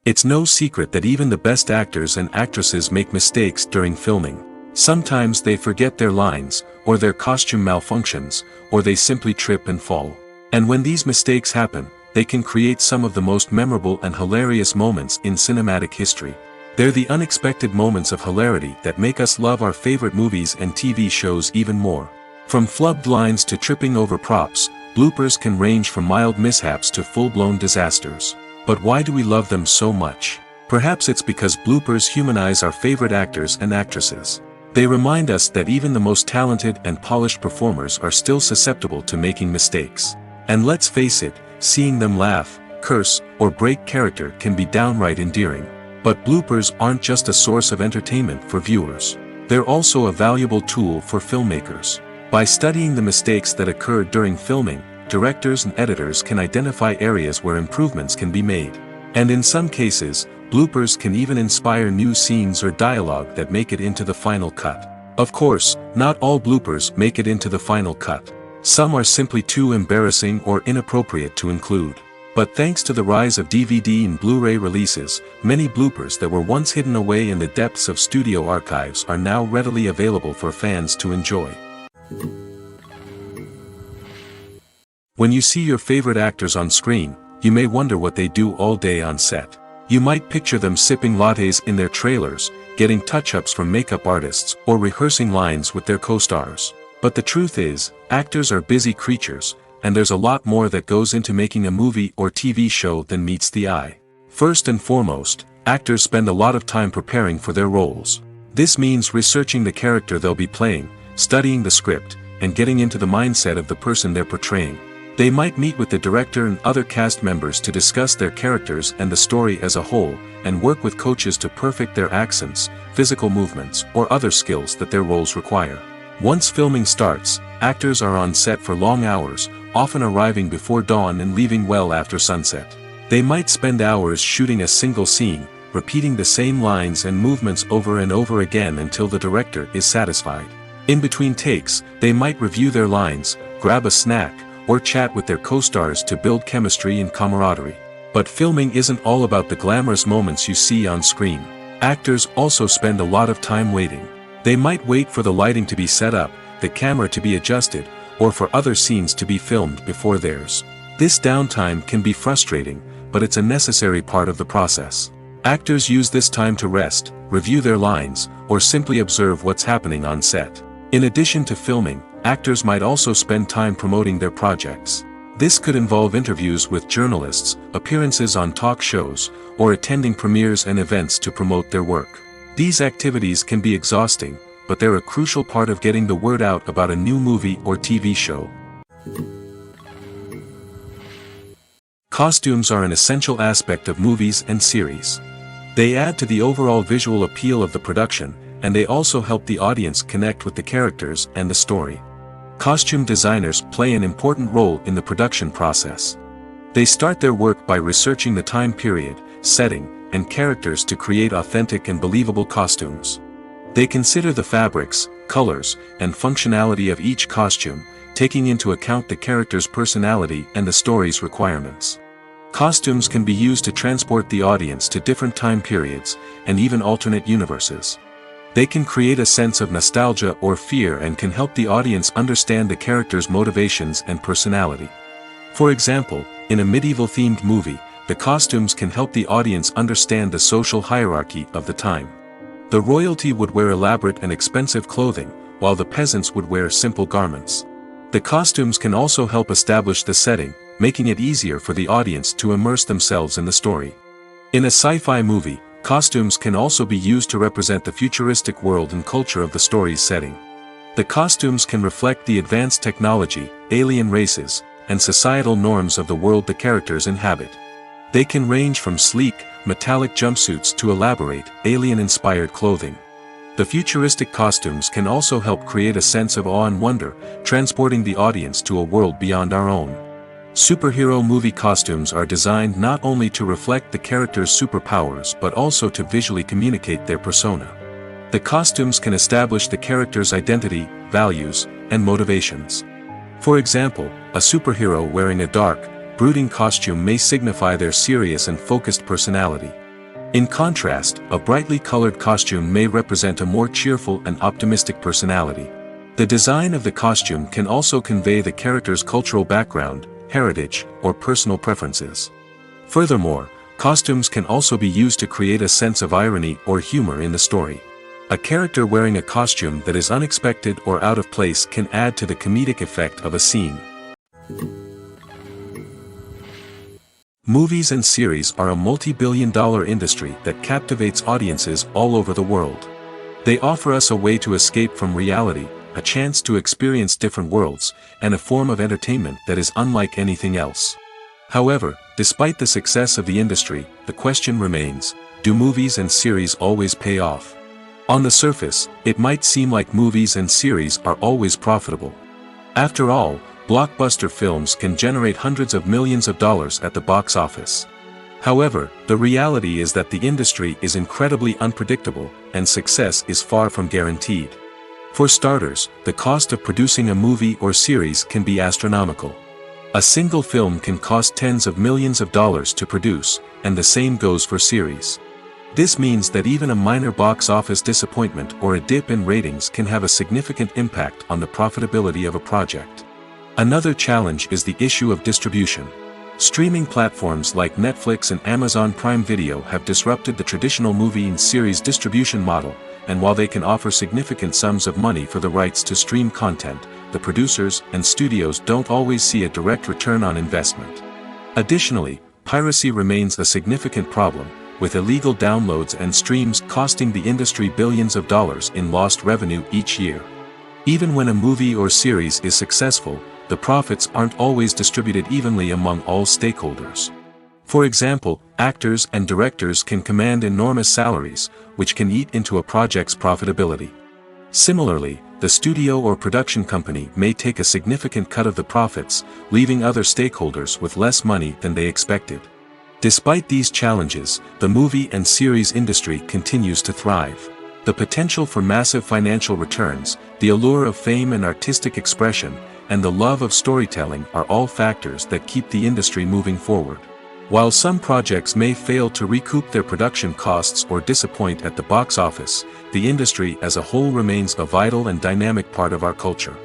It's no secret that even the best actors and actresses make mistakes during filming. Sometimes they forget their lines, or their costume malfunctions, or they simply trip and fall. And when these mistakes happen, they can create some of the most memorable and hilarious moments in cinematic history. They're the unexpected moments of hilarity that make us love our favorite movies and TV shows even more. From flubbed lines to tripping over props, bloopers can range from mild mishaps to full-blown disasters. But why do we love them so much? Perhaps it's because bloopers humanize our favorite actors and actresses. They remind us that even the most talented and polished performers are still susceptible to making mistakes. And let's face it, seeing them laugh, curse, or break character can be downright endearing. But bloopers aren't just a source of entertainment for viewers. They're also a valuable tool for filmmakers. By studying the mistakes that occurred during filming, directors and editors can identify areas where improvements can be made. And in some cases, bloopers can even inspire new scenes or dialogue that make it into the final cut. Of course, not all bloopers make it into the final cut. Some are simply too embarrassing or inappropriate to include. But thanks to the rise of DVD and Blu-ray releases, many bloopers that were once hidden away in the depths of studio archives are now readily available for fans to enjoy. When you see your favorite actors on screen, you may wonder what they do all day on set. You might picture them sipping lattes in their trailers, getting touch-ups from makeup artists, or rehearsing lines with their co-stars. But the truth is, actors are busy creatures, and there's a lot more that goes into making a movie or TV show than meets the eye. First and foremost, actors spend a lot of time preparing for their roles. This means researching the character they'll be playing, studying the script, and getting into the mindset of the person they're portraying. They might meet with the director and other cast members to discuss their characters and the story as a whole, and work with coaches to perfect their accents, physical movements, or other skills that their roles require. Once filming starts, actors are on set for long hours, often arriving before dawn and leaving well after sunset. They might spend hours shooting a single scene, repeating the same lines and movements over and over again until the director is satisfied. In between takes, they might review their lines, grab a snack, or chat with their co-stars to build chemistry and camaraderie. But filming isn't all about the glamorous moments you see on screen. Actors also spend a lot of time waiting. They might wait for the lighting to be set up, the camera to be adjusted, or for other scenes to be filmed before theirs. This downtime can be frustrating, but it's a necessary part of the process. Actors use this time to rest, review their lines, or simply observe what's happening on set. In addition to filming, actors might also spend time promoting their projects. This could involve interviews with journalists, appearances on talk shows, or attending premieres and events to promote their work. These activities can be exhausting, but they're a crucial part of getting the word out about a new movie or TV show. Costumes are an essential aspect of movies and series. They add to the overall visual appeal of the production, and they also help the audience connect with the characters and the story. Costume designers play an important role in the production process. They start their work by researching the time period, setting, and characters to create authentic and believable costumes. They consider the fabrics, colors, and functionality of each costume, taking into account the character's personality and the story's requirements. Costumes can be used to transport the audience to different time periods, and even alternate universes. They can create a sense of nostalgia or fear and can help the audience understand the character's motivations and personality. For example, in a medieval-themed movie, the costumes can help the audience understand the social hierarchy of the time. The royalty would wear elaborate and expensive clothing, while the peasants would wear simple garments. The costumes can also help establish the setting, making it easier for the audience to immerse themselves in the story. In a sci-fi movie, costumes can also be used to represent the futuristic world and culture of the story's setting. The costumes can reflect the advanced technology, alien races, and societal norms of the world the characters inhabit. They can range from sleek, metallic jumpsuits to elaborate, alien-inspired clothing. The futuristic costumes can also help create a sense of awe and wonder, transporting the audience to a world beyond our own. Superhero movie costumes are designed not only to reflect the character's superpowers but also to visually communicate their persona. The costumes can establish the character's identity, values, and motivations. For example, a superhero wearing a dark, brooding costume may signify their serious and focused personality. In contrast, a brightly colored costume may represent a more cheerful and optimistic personality. The design of the costume can also convey the character's cultural background, heritage, or personal preferences. Furthermore, costumes can also be used to create a sense of irony or humor in the story. A character wearing a costume that is unexpected or out of place can add to the comedic effect of a scene. Movies and series are a multi-billion-dollar industry that captivates audiences all over the world. They offer us a way to escape from reality, a chance to experience different worlds, and a form of entertainment that is unlike anything else. However, despite the success of the industry, the question remains, do movies and series always pay off? On the surface, it might seem like movies and series are always profitable. After all, blockbuster films can generate hundreds of millions of dollars at the box office. However, the reality is that the industry is incredibly unpredictable, and success is far from guaranteed. For starters, the cost of producing a movie or series can be astronomical. A single film can cost tens of millions of dollars to produce, and the same goes for series. This means that even a minor box office disappointment or a dip in ratings can have a significant impact on the profitability of a project. Another challenge is the issue of distribution. Streaming platforms like Netflix and Amazon Prime Video have disrupted the traditional movie and series distribution model, and while they can offer significant sums of money for the rights to stream content, the producers and studios don't always see a direct return on investment. Additionally, piracy remains a significant problem, with illegal downloads and streams costing the industry billions of dollars in lost revenue each year. Even when a movie or series is successful, the profits aren't always distributed evenly among all stakeholders. For example, actors and directors can command enormous salaries, which can eat into a project's profitability. Similarly, the studio or production company may take a significant cut of the profits, leaving other stakeholders with less money than they expected. Despite these challenges, the movie and series industry continues to thrive. The potential for massive financial returns, the allure of fame and artistic expression, and the love of storytelling are all factors that keep the industry moving forward. While some projects may fail to recoup their production costs or disappoint at the box office, the industry as a whole remains a vital and dynamic part of our culture.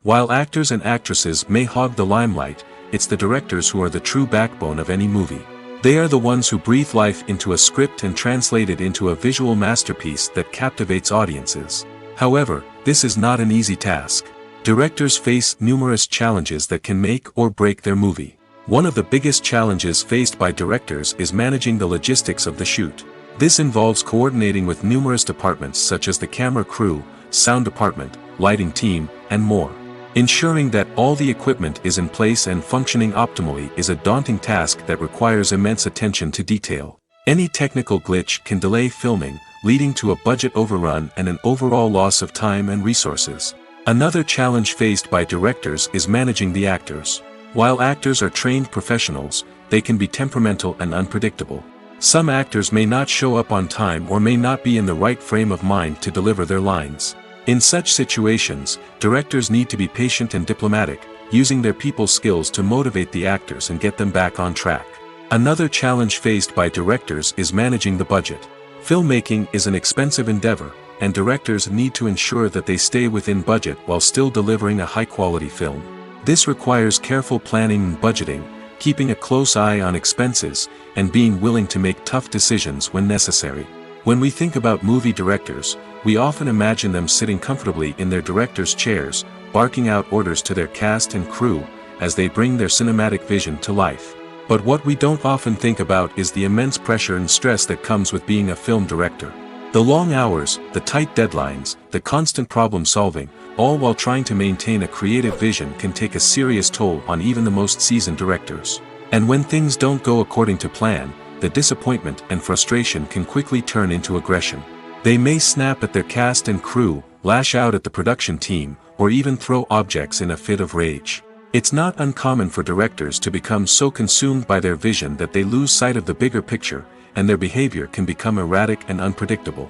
While actors and actresses may hog the limelight, it's the directors who are the true backbone of any movie. They are the ones who breathe life into a script and translate it into a visual masterpiece that captivates audiences. However, this is not an easy task. Directors face numerous challenges that can make or break their movie. One of the biggest challenges faced by directors is managing the logistics of the shoot. This involves coordinating with numerous departments such as the camera crew, sound department, lighting team, and more. Ensuring that all the equipment is in place and functioning optimally is a daunting task that requires immense attention to detail. Any technical glitch can delay filming, leading to a budget overrun and an overall loss of time and resources. Another challenge faced by directors is managing the actors. While actors are trained professionals, they can be temperamental and unpredictable. Some actors may not show up on time or may not be in the right frame of mind to deliver their lines. In such situations, directors need to be patient and diplomatic, using their people skills to motivate the actors and get them back on track. Another challenge faced by directors is managing the budget. Filmmaking is an expensive endeavor, and directors need to ensure that they stay within budget while still delivering a high-quality film. This requires careful planning and budgeting, keeping a close eye on expenses, and being willing to make tough decisions when necessary. When we think about movie directors, we often imagine them sitting comfortably in their director's chairs, barking out orders to their cast and crew, as they bring their cinematic vision to life. But what we don't often think about is the immense pressure and stress that comes with being a film director. The long hours, the tight deadlines, the constant problem solving, all while trying to maintain a creative vision can take a serious toll on even the most seasoned directors. And when things don't go according to plan, the disappointment and frustration can quickly turn into aggression. They may snap at their cast and crew, lash out at the production team, or even throw objects in a fit of rage. It's not uncommon for directors to become so consumed by their vision that they lose sight of the bigger picture, and their behavior can become erratic and unpredictable.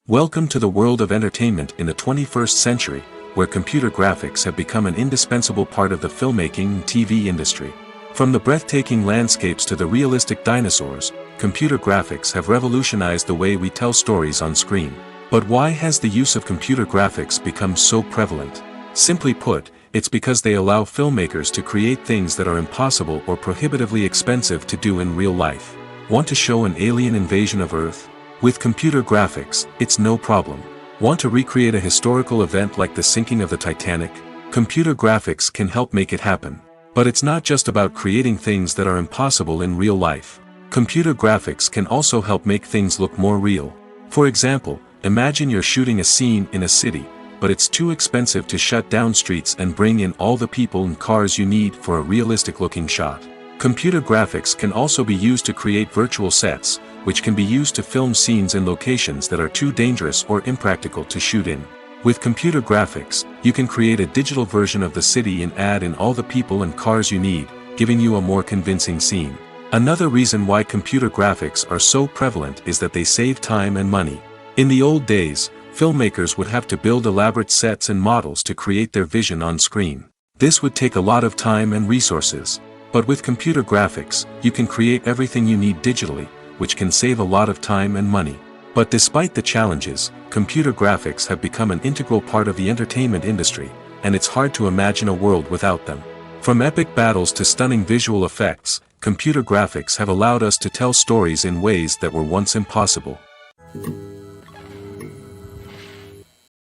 Welcome to the world of entertainment in the 21st century, where computer graphics have become an indispensable part of the filmmaking and TV industry. From the breathtaking landscapes to the realistic dinosaurs, computer graphics have revolutionized the way we tell stories on screen. But why has the use of computer graphics become so prevalent? Simply put, it's because they allow filmmakers to create things that are impossible or prohibitively expensive to do in real life. Want to show an alien invasion of Earth? With computer graphics, it's no problem. Want to recreate a historical event like the sinking of the Titanic? Computer graphics can help make it happen. But it's not just about creating things that are impossible in real life. Computer graphics can also help make things look more real. For example, imagine you're shooting a scene in a city, but it's too expensive to shut down streets and bring in all the people and cars you need for a realistic-looking shot. Computer graphics can also be used to create virtual sets, which can be used to film scenes in locations that are too dangerous or impractical to shoot in. With computer graphics, you can create a digital version of the city and add in all the people and cars you need, giving you a more convincing scene. Another reason why computer graphics are so prevalent is that they save time and money. In the old days, filmmakers would have to build elaborate sets and models to create their vision on screen. This would take a lot of time and resources. But with computer graphics, you can create everything you need digitally, which can save a lot of time and money. But despite the challenges, computer graphics have become an integral part of the entertainment industry, and it's hard to imagine a world without them. From epic battles to stunning visual effects, computer graphics have allowed us to tell stories in ways that were once impossible.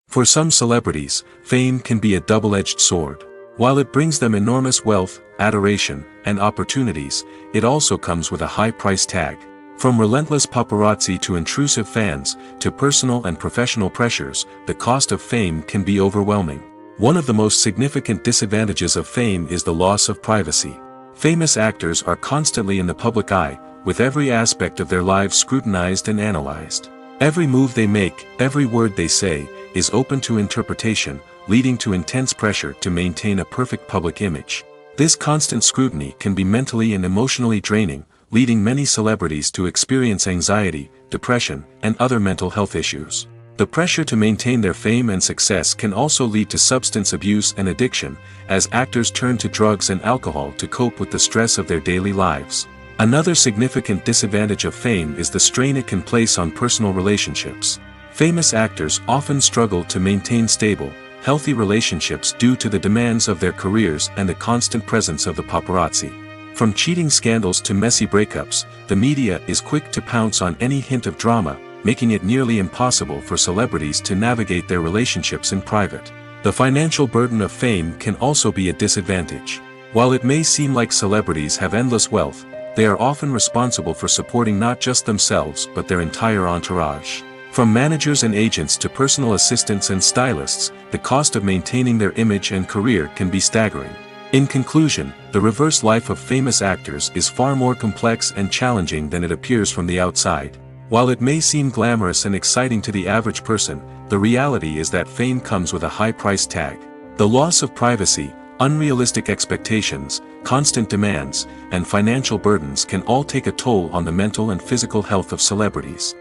For some celebrities, fame can be a double-edged sword. While it brings them enormous wealth, adoration, and opportunities, it also comes with a high price tag. From relentless paparazzi to intrusive fans, to personal and professional pressures, the cost of fame can be overwhelming. One of the most significant disadvantages of fame is the loss of privacy. Famous actors are constantly in the public eye, with every aspect of their lives scrutinized and analyzed. Every move they make, every word they say, is open to interpretation, leading to intense pressure to maintain a perfect public image. This constant scrutiny can be mentally and emotionally draining, leading many celebrities to experience anxiety, depression, and other mental health issues. The pressure to maintain their fame and success can also lead to substance abuse and addiction, as actors turn to drugs and alcohol to cope with the stress of their daily lives. Another significant disadvantage of fame is the strain it can place on personal relationships. Famous actors often struggle to maintain stable, healthy relationships due to the demands of their careers and the constant presence of the paparazzi. From cheating scandals to messy breakups, the media is quick to pounce on any hint of drama, making it nearly impossible for celebrities to navigate their relationships in private. The financial burden of fame can also be a disadvantage. While it may seem like celebrities have endless wealth, they are often responsible for supporting not just themselves but their entire entourage. From managers and agents to personal assistants and stylists, the cost of maintaining their image and career can be staggering. In conclusion, the reverse life of famous actors is far more complex and challenging than it appears from the outside. While it may seem glamorous and exciting to the average person, the reality is that fame comes with a high price tag. The loss of privacy, unrealistic expectations, constant demands, and financial burdens can all take a toll on the mental and physical health of celebrities.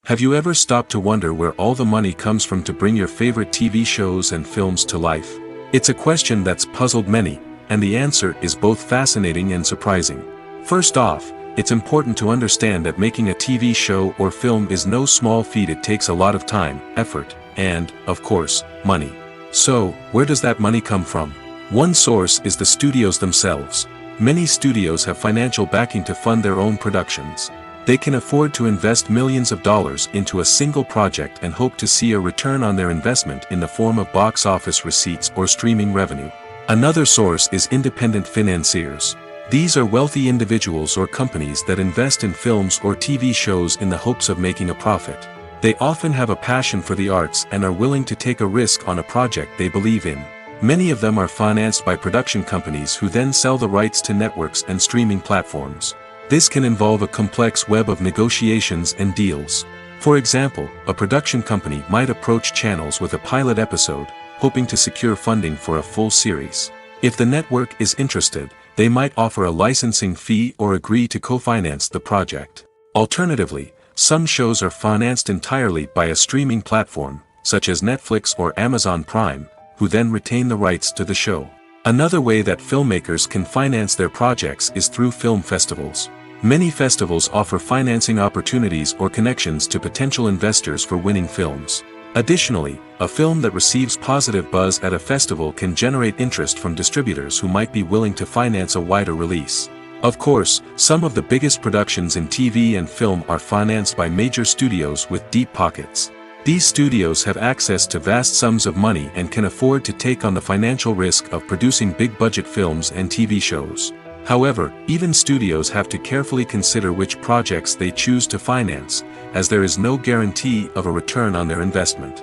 Have you ever stopped to wonder where all the money comes from to bring your favorite TV shows and films to life? It's a question that's puzzled many, and the answer is both fascinating and surprising. First off, it's important to understand that making a TV show or film is no small feat. It takes a lot of time, effort, and, of course, money. So, where does that money come from? One source is the studios themselves. Many studios have financial backing to fund their own productions. They can afford to invest millions of dollars into a single project and hope to see a return on their investment in the form of box office receipts or streaming revenue. Another source is independent financiers. These are wealthy individuals or companies that invest in films or TV shows in the hopes of making a profit. They often have a passion for the arts and are willing to take a risk on a project they believe in. Many of them are financed by production companies who then sell the rights to networks and streaming platforms. This can involve a complex web of negotiations and deals. For example, a production company might approach channels with a pilot episode, hoping to secure funding for a full series. If the network is interested, they might offer a licensing fee or agree to co-finance the project. Alternatively, some shows are financed entirely by a streaming platform, such as Netflix or Amazon Prime, who then retain the rights to the show. Another way that filmmakers can finance their projects is through film festivals. Many festivals offer financing opportunities or connections to potential investors for winning films. Additionally, a film that receives positive buzz at a festival can generate interest from distributors who might be willing to finance a wider release. Of course, some of the biggest productions in TV and film are financed by major studios with deep pockets. These studios have access to vast sums of money and can afford to take on the financial risk of producing big-budget films and TV shows. However, even studios have to carefully consider which projects they choose to finance, as there is no guarantee of a return on their investment.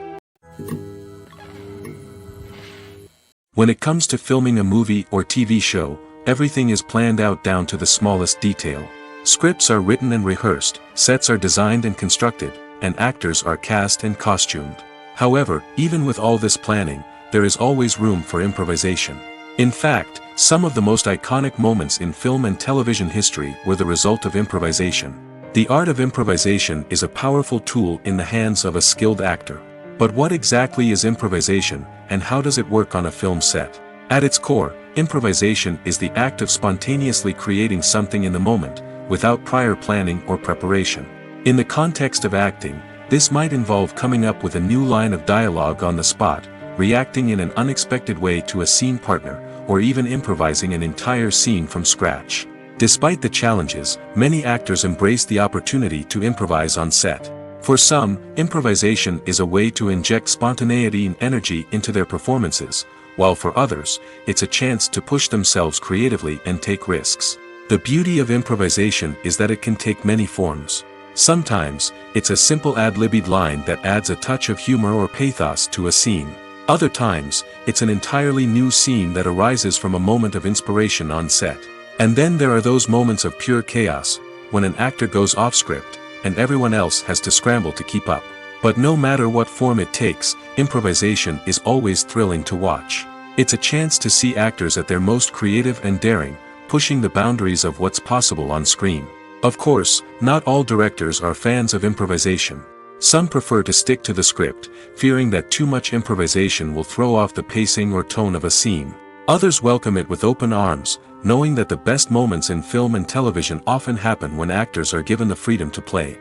When it comes to filming a movie or TV show, everything is planned out down to the smallest detail. Scripts are written and rehearsed, sets are designed and constructed, and actors are cast and costumed. However, even with all this planning, there is always room for improvisation. In fact, some of the most iconic moments in film and television history were the result of improvisation. The art of improvisation is a powerful tool in the hands of a skilled actor. But what exactly is improvisation, and how does it work on a film set? At its core, improvisation is the act of spontaneously creating something in the moment, without prior planning or preparation. In the context of acting, this might involve coming up with a new line of dialogue on the spot, reacting in an unexpected way to a scene partner, or even improvising an entire scene from scratch. Despite the challenges, many actors embrace the opportunity to improvise on set. For some, improvisation is a way to inject spontaneity and energy into their performances, while for others, it's a chance to push themselves creatively and take risks. The beauty of improvisation is that it can take many forms. Sometimes, it's a simple ad-libbed line that adds a touch of humor or pathos to a scene. Other times, it's an entirely new scene that arises from a moment of inspiration on set. And then there are those moments of pure chaos, when an actor goes off script, and everyone else has to scramble to keep up. But no matter what form it takes, improvisation is always thrilling to watch. It's a chance to see actors at their most creative and daring, pushing the boundaries of what's possible on screen. Of course, not all directors are fans of improvisation. Some prefer to stick to the script, fearing that too much improvisation will throw off the pacing or tone of a scene. Others welcome it with open arms, knowing that the best moments in film and television often happen when actors are given the freedom to play.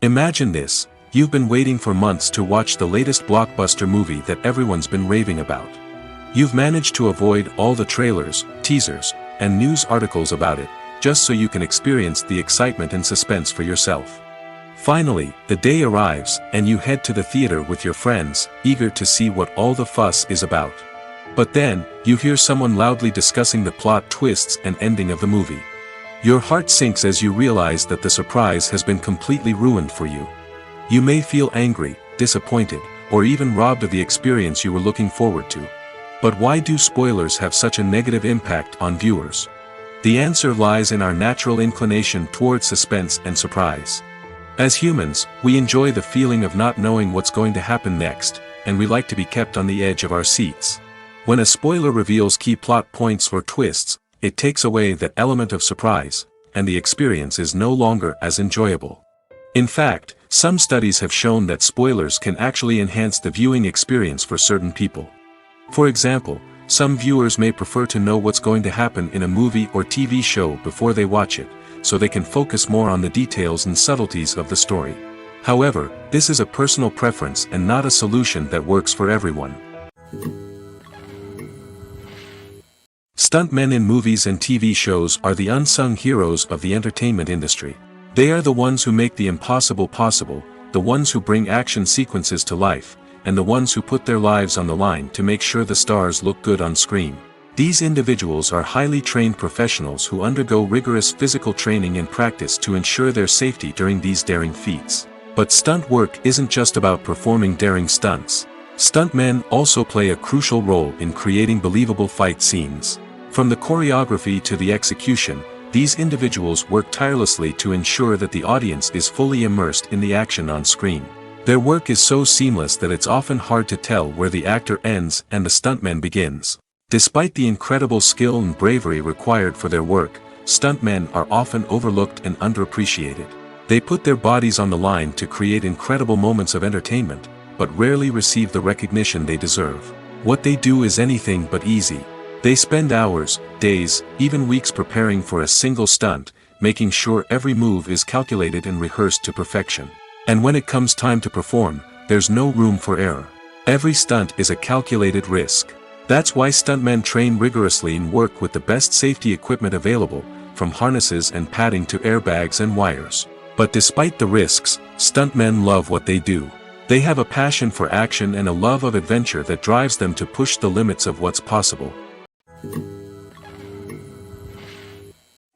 Imagine this: you've been waiting for months to watch the latest blockbuster movie that everyone's been raving about. You've managed to avoid all the trailers, teasers, and news articles about it, just so you can experience the excitement and suspense for yourself. Finally, the day arrives, and you head to the theater with your friends, eager to see what all the fuss is about. But then, you hear someone loudly discussing the plot twists and ending of the movie. Your heart sinks as you realize that the surprise has been completely ruined for you. You may feel angry, disappointed, or even robbed of the experience you were looking forward to. But why do spoilers have such a negative impact on viewers? The answer lies in our natural inclination towards suspense and surprise. As humans, we enjoy the feeling of not knowing what's going to happen next, and we like to be kept on the edge of our seats. When a spoiler reveals key plot points or twists, it takes away that element of surprise, and the experience is no longer as enjoyable. In fact, some studies have shown that spoilers can actually enhance the viewing experience for certain people. For example, some viewers may prefer to know what's going to happen in a movie or TV show before they watch it, so they can focus more on the details and subtleties of the story. However, this is a personal preference and not a solution that works for everyone. Stuntmen in movies and TV shows are the unsung heroes of the entertainment industry. They are the ones who make the impossible possible, the ones who bring action sequences to life, and the ones who put their lives on the line to make sure the stars look good on screen. These individuals are highly trained professionals who undergo rigorous physical training and practice to ensure their safety during these daring feats. But stunt work isn't just about performing daring stunts. Stuntmen also play a crucial role in creating believable fight scenes. From the choreography to the execution, these individuals work tirelessly to ensure that the audience is fully immersed in the action on screen. Their work is so seamless that it's often hard to tell where the actor ends and the stuntman begins. Despite the incredible skill and bravery required for their work, stuntmen are often overlooked and underappreciated. They put their bodies on the line to create incredible moments of entertainment, but rarely receive the recognition they deserve. What they do is anything but easy. They spend hours, days, even weeks preparing for a single stunt, making sure every move is calculated and rehearsed to perfection. And when it comes time to perform, there's no room for error. Every stunt is a calculated risk. That's why stuntmen train rigorously and work with the best safety equipment available, from harnesses and padding to airbags and wires. But despite the risks, stuntmen love what they do. They have a passion for action and a love of adventure that drives them to push the limits of what's possible.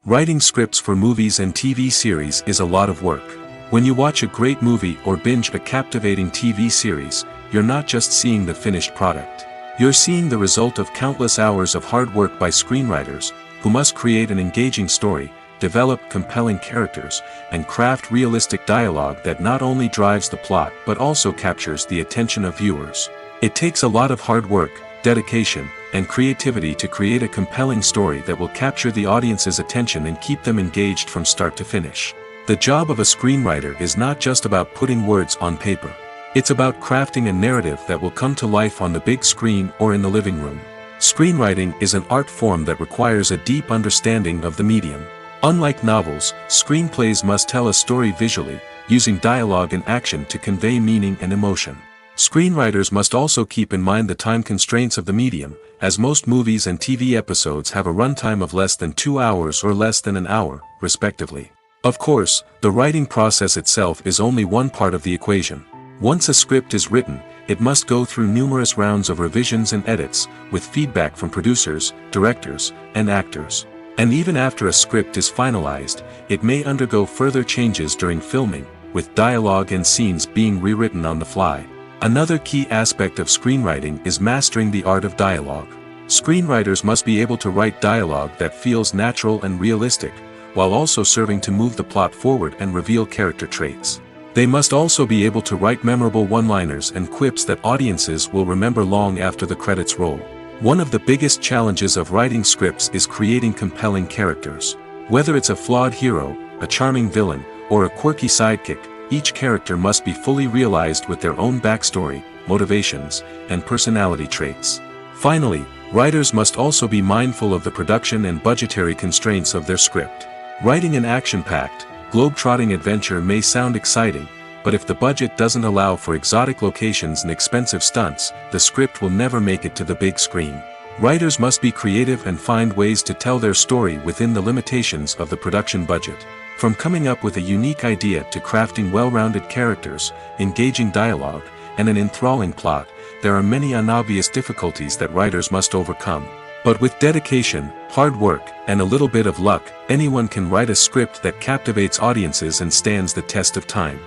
Writing scripts for movies and TV series is a lot of work. When you watch a great movie or binge a captivating TV series, you're not just seeing the finished product. You're seeing the result of countless hours of hard work by screenwriters, who must create an engaging story, develop compelling characters, and craft realistic dialogue that not only drives the plot but also captures the attention of viewers. It takes a lot of hard work, dedication, and creativity to create a compelling story that will capture the audience's attention and keep them engaged from start to finish. The job of a screenwriter is not just about putting words on paper. It's about crafting a narrative that will come to life on the big screen or in the living room. Screenwriting is an art form that requires a deep understanding of the medium. Unlike novels, screenplays must tell a story visually, using dialogue and action to convey meaning and emotion. Screenwriters must also keep in mind the time constraints of the medium, as most movies and TV episodes have a runtime of less than 2 hours or less than an hour, respectively. Of course, the writing process itself is only one part of the equation. Once a script is written, it must go through numerous rounds of revisions and edits, with feedback from producers, directors, and actors. And even after a script is finalized, it may undergo further changes during filming, with dialogue and scenes being rewritten on the fly. Another key aspect of screenwriting is mastering the art of dialogue. Screenwriters must be able to write dialogue that feels natural and realistic, while also serving to move the plot forward and reveal character traits. They must also be able to write memorable one-liners and quips that audiences will remember long after the credits roll. One of the biggest challenges of writing scripts is creating compelling characters. Whether it's a flawed hero, a charming villain, or a quirky sidekick, each character must be fully realized with their own backstory, motivations, and personality traits. Finally, writers must also be mindful of the production and budgetary constraints of their script. Writing an action-packed, globe-trotting adventure may sound exciting, but if the budget doesn't allow for exotic locations and expensive stunts, the script will never make it to the big screen. Writers must be creative and find ways to tell their story within the limitations of the production budget. From coming up with a unique idea to crafting well-rounded characters, engaging dialogue, and an enthralling plot, there are many unobvious difficulties that writers must overcome. But with dedication, hard work, and a little bit of luck, anyone can write a script that captivates audiences and stands the test of time.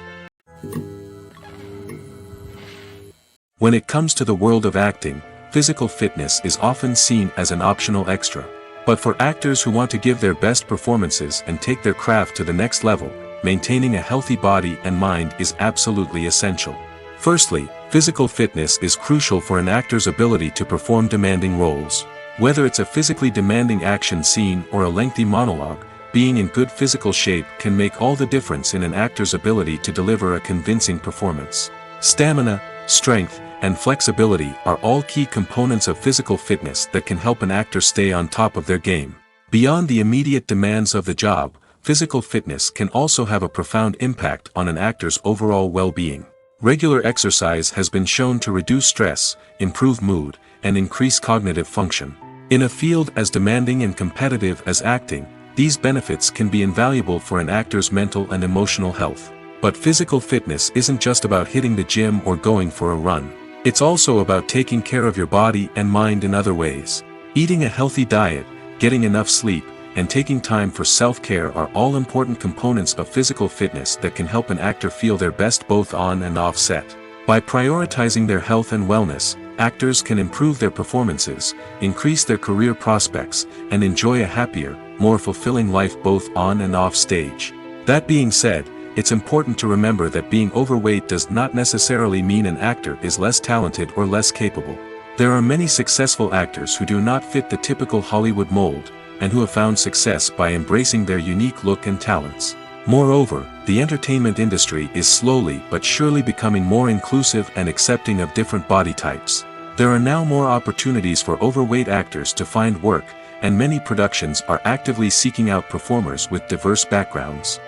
When it comes to the world of acting, physical fitness is often seen as an optional extra. But for actors who want to give their best performances and take their craft to the next level, maintaining a healthy body and mind is absolutely essential. Firstly, physical fitness is crucial for an actor's ability to perform demanding roles. Whether it's a physically demanding action scene or a lengthy monologue, being in good physical shape can make all the difference in an actor's ability to deliver a convincing performance. Stamina, strength, and flexibility are all key components of physical fitness that can help an actor stay on top of their game. Beyond the immediate demands of the job, physical fitness can also have a profound impact on an actor's overall well-being. Regular exercise has been shown to reduce stress, improve mood, and increase cognitive function. In a field as demanding and competitive as acting, these benefits can be invaluable for an actor's mental and emotional health. But physical fitness isn't just about hitting the gym or going for a run. It's also about taking care of your body and mind in other ways. Eating a healthy diet, getting enough sleep, and taking time for self-care are all important components of physical fitness that can help an actor feel their best both on and off set. By prioritizing their health and wellness, actors can improve their performances, increase their career prospects, and enjoy a happier, more fulfilling life both on and off stage. That being said, it's important to remember that being overweight does not necessarily mean an actor is less talented or less capable. There are many successful actors who do not fit the typical Hollywood mold, and who have found success by embracing their unique look and talents. Moreover, the entertainment industry is slowly but surely becoming more inclusive and accepting of different body types. There are now more opportunities for overweight actors to find work, and many productions are actively seeking out performers with diverse backgrounds.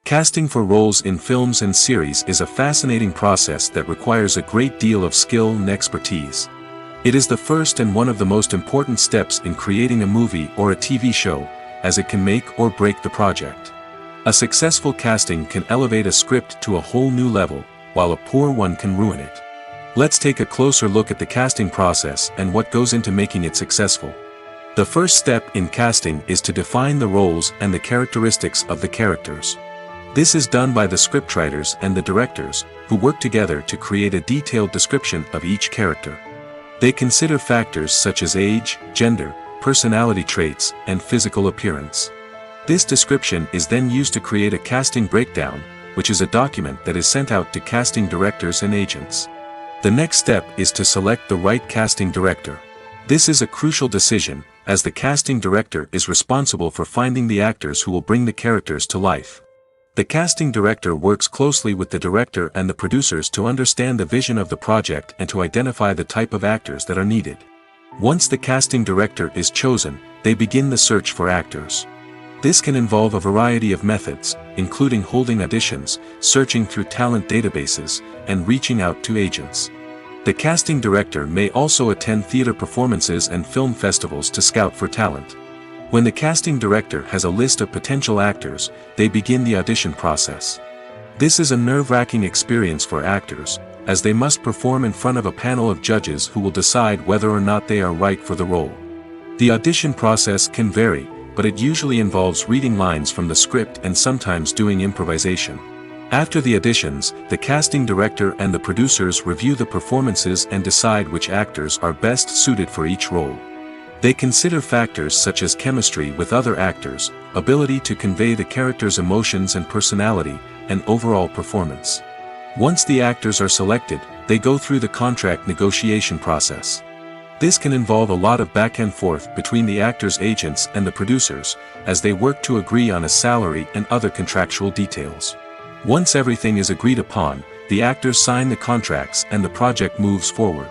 Casting for roles in films and series is a fascinating process that requires a great deal of skill and expertise. It is the first and one of the most important steps in creating a movie or a TV show, as it can make or break the project. A successful casting can elevate a script to a whole new level, while a poor one can ruin it. Let's take a closer look at the casting process and what goes into making it successful. The first step in casting is to define the roles and the characteristics of the characters. This is done by the scriptwriters and the directors, who work together to create a detailed description of each character. They consider factors such as age, gender, personality traits, and physical appearance. This description is then used to create a casting breakdown, which is a document that is sent out to casting directors and agents. The next step is to select the right casting director. This is a crucial decision, as the casting director is responsible for finding the actors who will bring the characters to life. The casting director works closely with the director and the producers to understand the vision of the project and to identify the type of actors that are needed. Once the casting director is chosen, they begin the search for actors. This can involve a variety of methods, including holding auditions, searching through talent databases, and reaching out to agents. The casting director may also attend theater performances and film festivals to scout for talent. When the casting director has a list of potential actors, they begin the audition process. This is a nerve-wracking experience for actors, as they must perform in front of a panel of judges who will decide whether or not they are right for the role. The audition process can vary, but it usually involves reading lines from the script and sometimes doing improvisation. After the auditions, the casting director and the producers review the performances and decide which actors are best suited for each role. They consider factors such as chemistry with other actors, ability to convey the character's emotions and personality, and overall performance. Once the actors are selected, they go through the contract negotiation process. This can involve a lot of back and forth between the actors' agents and the producers, as they work to agree on a salary and other contractual details. Once everything is agreed upon, the actors sign the contracts and the project moves forward.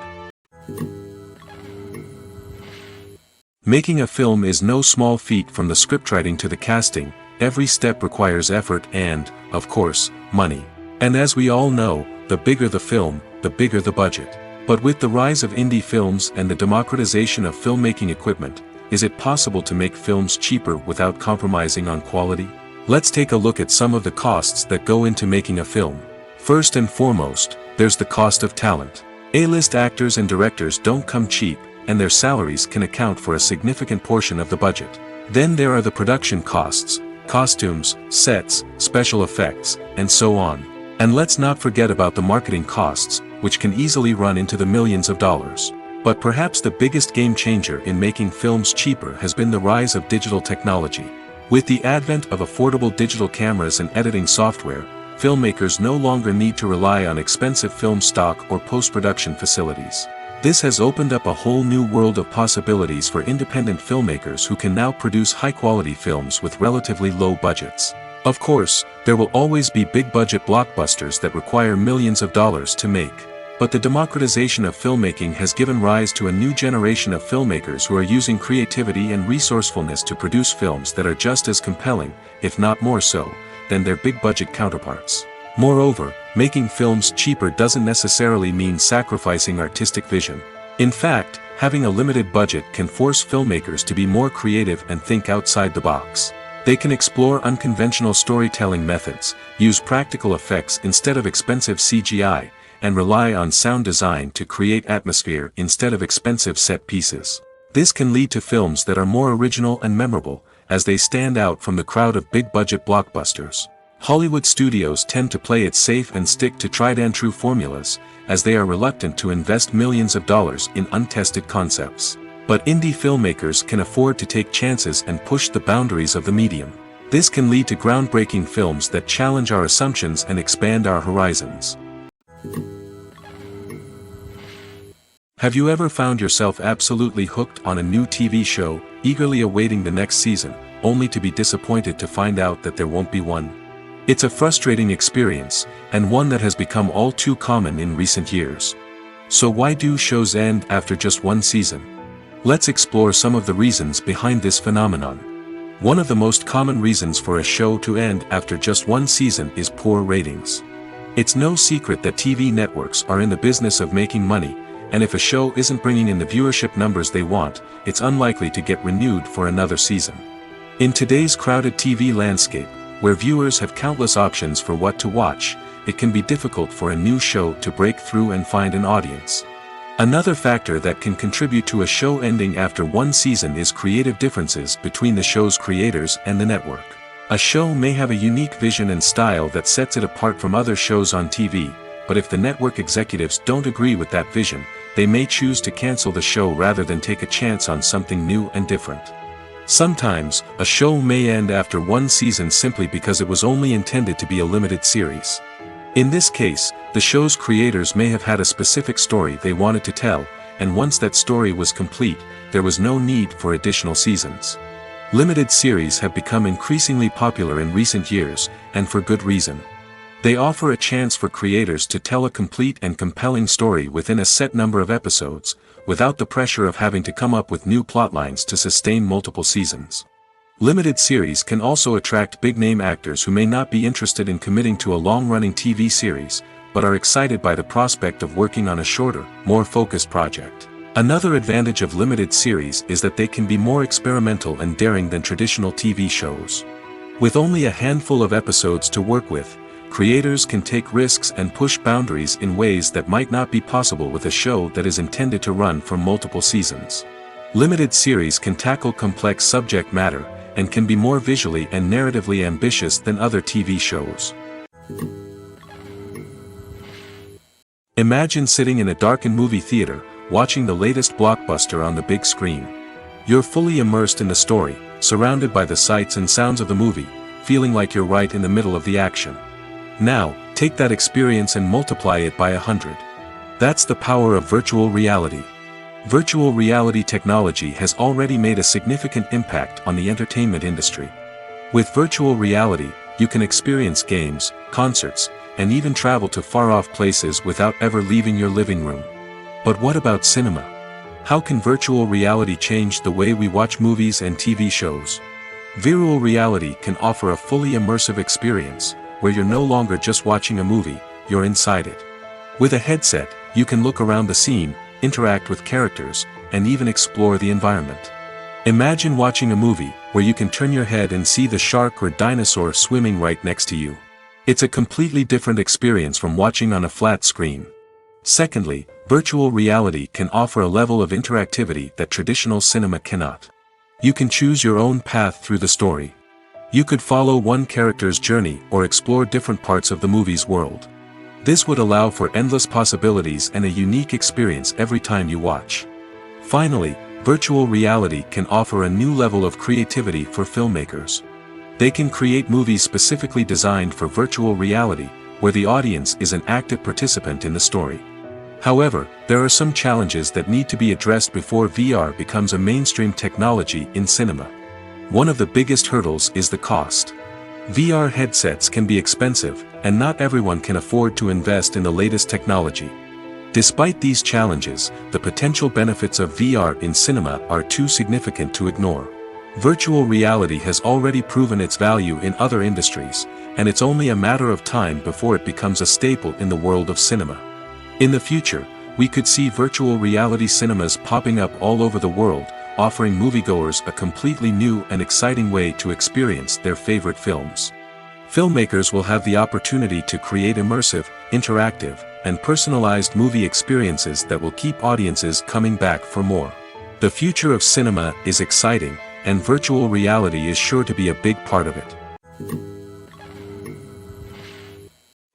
Making a film is no small feat. From the scriptwriting to the casting, every step requires effort and, of course, money. And as we all know, the bigger the film, the bigger the budget. But with the rise of indie films and the democratization of filmmaking equipment, is it possible to make films cheaper without compromising on quality? Let's take a look at some of the costs that go into making a film. First and foremost, there's the cost of talent. A-list actors and directors don't come cheap, and their salaries can account for a significant portion of the budget. Then there are the production costs, costumes, sets, special effects, and so on. And let's not forget about the marketing costs, which can easily run into the millions of dollars. But perhaps the biggest game changer in making films cheaper has been the rise of digital technology. With the advent of affordable digital cameras and editing software, filmmakers no longer need to rely on expensive film stock or post-production facilities. This has opened up a whole new world of possibilities for independent filmmakers who can now produce high-quality films with relatively low budgets. Of course, there will always be big-budget blockbusters that require millions of dollars to make. But the democratization of filmmaking has given rise to a new generation of filmmakers who are using creativity and resourcefulness to produce films that are just as compelling, if not more so, than their big-budget counterparts. Moreover, making films cheaper doesn't necessarily mean sacrificing artistic vision. In fact, having a limited budget can force filmmakers to be more creative and think outside the box. They can explore unconventional storytelling methods, use practical effects instead of expensive CGI, and rely on sound design to create atmosphere instead of expensive set pieces. This can lead to films that are more original and memorable, as they stand out from the crowd of big-budget blockbusters. Hollywood studios tend to play it safe and stick to tried-and-true formulas, as they are reluctant to invest millions of dollars in untested concepts. But indie filmmakers can afford to take chances and push the boundaries of the medium. This can lead to groundbreaking films that challenge our assumptions and expand our horizons. Have you ever found yourself absolutely hooked on a new TV show, eagerly awaiting the next season, only to be disappointed to find out that there won't be one? It's a frustrating experience, and one that has become all too common in recent years. So why do shows end after just one season? Let's explore some of the reasons behind this phenomenon. One of the most common reasons for a show to end after just one season is poor ratings. It's no secret that TV networks are in the business of making money, and if a show isn't bringing in the viewership numbers they want, it's unlikely to get renewed for another season. In today's crowded TV landscape, where viewers have countless options for what to watch, it can be difficult for a new show to break through and find an audience. Another factor that can contribute to a show ending after one season is creative differences between the show's creators and the network. A show may have a unique vision and style that sets it apart from other shows on TV, but if the network executives don't agree with that vision, they may choose to cancel the show rather than take a chance on something new and different. Sometimes, a show may end after one season simply because it was only intended to be a limited series. In this case, the show's creators may have had a specific story they wanted to tell, and once that story was complete, there was no need for additional seasons. Limited series have become increasingly popular in recent years, and for good reason. They offer a chance for creators to tell a complete and compelling story within a set number of episodes, without the pressure of having to come up with new plotlines to sustain multiple seasons. Limited series can also attract big-name actors who may not be interested in committing to a long-running TV series, but are excited by the prospect of working on a shorter, more focused project. Another advantage of limited series is that they can be more experimental and daring than traditional TV shows. With only a handful of episodes to work with, creators can take risks and push boundaries in ways that might not be possible with a show that is intended to run for multiple seasons. Limited series can tackle complex subject matter, and can be more visually and narratively ambitious than other TV shows. Imagine sitting in a darkened movie theater, watching the latest blockbuster on the big screen. You're fully immersed in the story, surrounded by the sights and sounds of the movie, feeling like you're right in the middle of the action. Now, take that experience and multiply it by 100. That's the power of virtual reality. Virtual reality technology has already made a significant impact on the entertainment industry. With virtual reality, you can experience games, concerts, and even travel to far-off places without ever leaving your living room. But what about cinema? How can virtual reality change the way we watch movies and TV shows? Virtual reality can offer a fully immersive experience, where you're no longer just watching a movie, you're inside it. With a headset, you can look around the scene, interact with characters, and even explore the environment. Imagine watching a movie, where you can turn your head and see the shark or dinosaur swimming right next to you. It's a completely different experience from watching on a flat screen. Secondly, virtual reality can offer a level of interactivity that traditional cinema cannot. You can choose your own path through the story. You could follow one character's journey or explore different parts of the movie's world. This would allow for endless possibilities and a unique experience every time you watch. Finally, virtual reality can offer a new level of creativity for filmmakers. They can create movies specifically designed for virtual reality, where the audience is an active participant in the story. However, there are some challenges that need to be addressed before VR becomes a mainstream technology in cinema. One of the biggest hurdles is the cost. VR headsets can be expensive, and not everyone can afford to invest in the latest technology. Despite these challenges, the potential benefits of VR in cinema are too significant to ignore. Virtual reality has already proven its value in other industries, and it's only a matter of time before it becomes a staple in the world of cinema. In the future, we could see virtual reality cinemas popping up all over the world, offering moviegoers a completely new and exciting way to experience their favorite films. Filmmakers will have the opportunity to create immersive, interactive, and personalized movie experiences that will keep audiences coming back for more. The future of cinema is exciting, and virtual reality is sure to be a big part of it.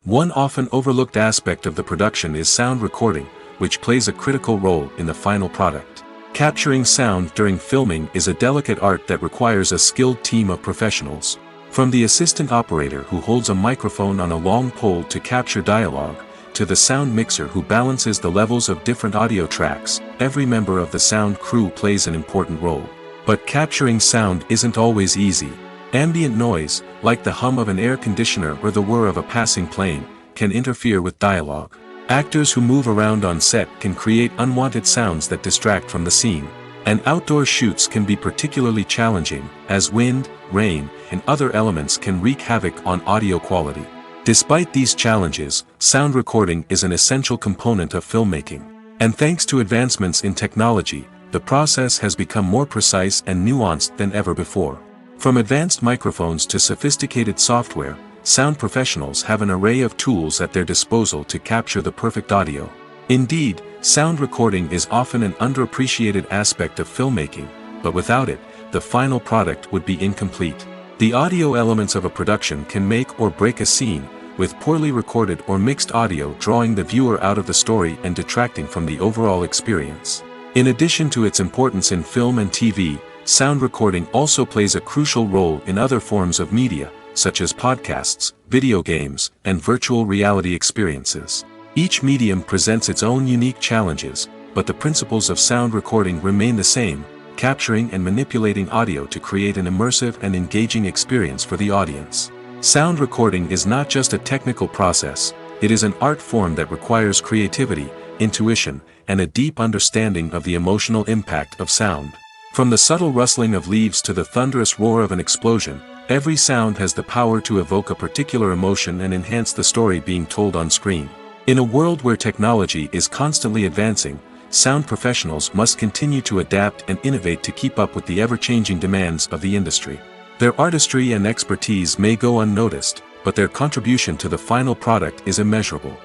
One often overlooked aspect of the production is sound recording, which plays a critical role in the final product. Capturing sound during filming is a delicate art that requires a skilled team of professionals. From the assistant operator who holds a microphone on a long pole to capture dialogue, to the sound mixer who balances the levels of different audio tracks, every member of the sound crew plays an important role. But capturing sound isn't always easy. Ambient noise, like the hum of an air conditioner or the whir of a passing plane, can interfere with dialogue. Actors who move around on set can create unwanted sounds that distract from the scene. And outdoor shoots can be particularly challenging, as wind, rain, and other elements can wreak havoc on audio quality. Despite these challenges, sound recording is an essential component of filmmaking. And thanks to advancements in technology, the process has become more precise and nuanced than ever before. From advanced microphones to sophisticated software, sound professionals have an array of tools at their disposal to capture the perfect audio. Indeed, sound recording is often an underappreciated aspect of filmmaking, but without it, the final product would be incomplete. The audio elements of a production can make or break a scene, with poorly recorded or mixed audio drawing the viewer out of the story and detracting from the overall experience. In addition to its importance in film and TV, sound recording also plays a crucial role in other forms of media, such as podcasts, video games, and virtual reality experiences. Each medium presents its own unique challenges, but the principles of sound recording remain the same, capturing and manipulating audio to create an immersive and engaging experience for the audience. Sound recording is not just a technical process, it is an art form that requires creativity, intuition, and a deep understanding of the emotional impact of sound. From the subtle rustling of leaves to the thunderous roar of an explosion, every sound has the power to evoke a particular emotion and enhance the story being told on screen. In a world where technology is constantly advancing, sound professionals must continue to adapt and innovate to keep up with the ever-changing demands of the industry. Their artistry and expertise may go unnoticed, but their contribution to the final product is immeasurable.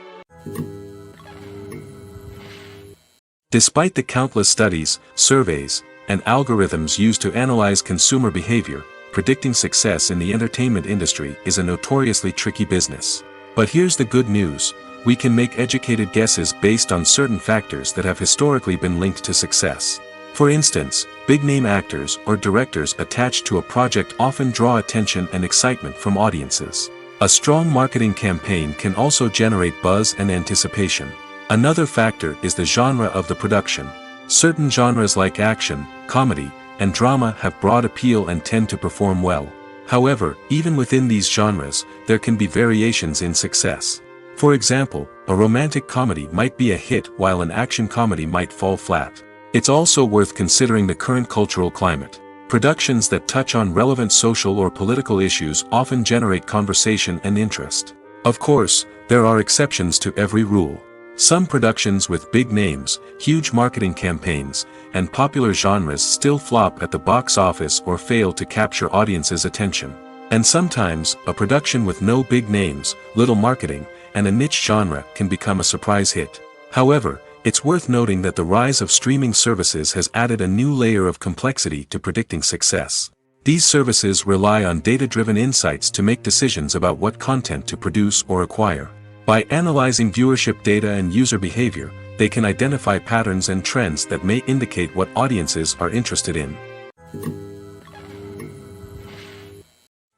Despite the countless studies, surveys, and algorithms used to analyze consumer behavior, predicting success in the entertainment industry is a notoriously tricky business. But here's the good news. We can make educated guesses based on certain factors that have historically been linked to success. For instance, big-name actors or directors attached to a project often draw attention and excitement from audiences. A strong marketing campaign can also generate buzz and anticipation. Another factor is the genre of the production. Certain genres like action, comedy, and drama have broad appeal and tend to perform well. However, even within these genres, there can be variations in success. For example, a romantic comedy might be a hit while an action comedy might fall flat. It's also worth considering the current cultural climate. Productions that touch on relevant social or political issues often generate conversation and interest. Of course, there are exceptions to every rule. Some productions with big names, huge marketing campaigns, and popular genres still flop at the box office or fail to capture audiences' attention. And sometimes, a production with no big names, little marketing, and a niche genre can become a surprise hit. However, it's worth noting that the rise of streaming services has added a new layer of complexity to predicting success. These services rely on data-driven insights to make decisions about what content to produce or acquire. By analyzing viewership data and user behavior, they can identify patterns and trends that may indicate what audiences are interested in.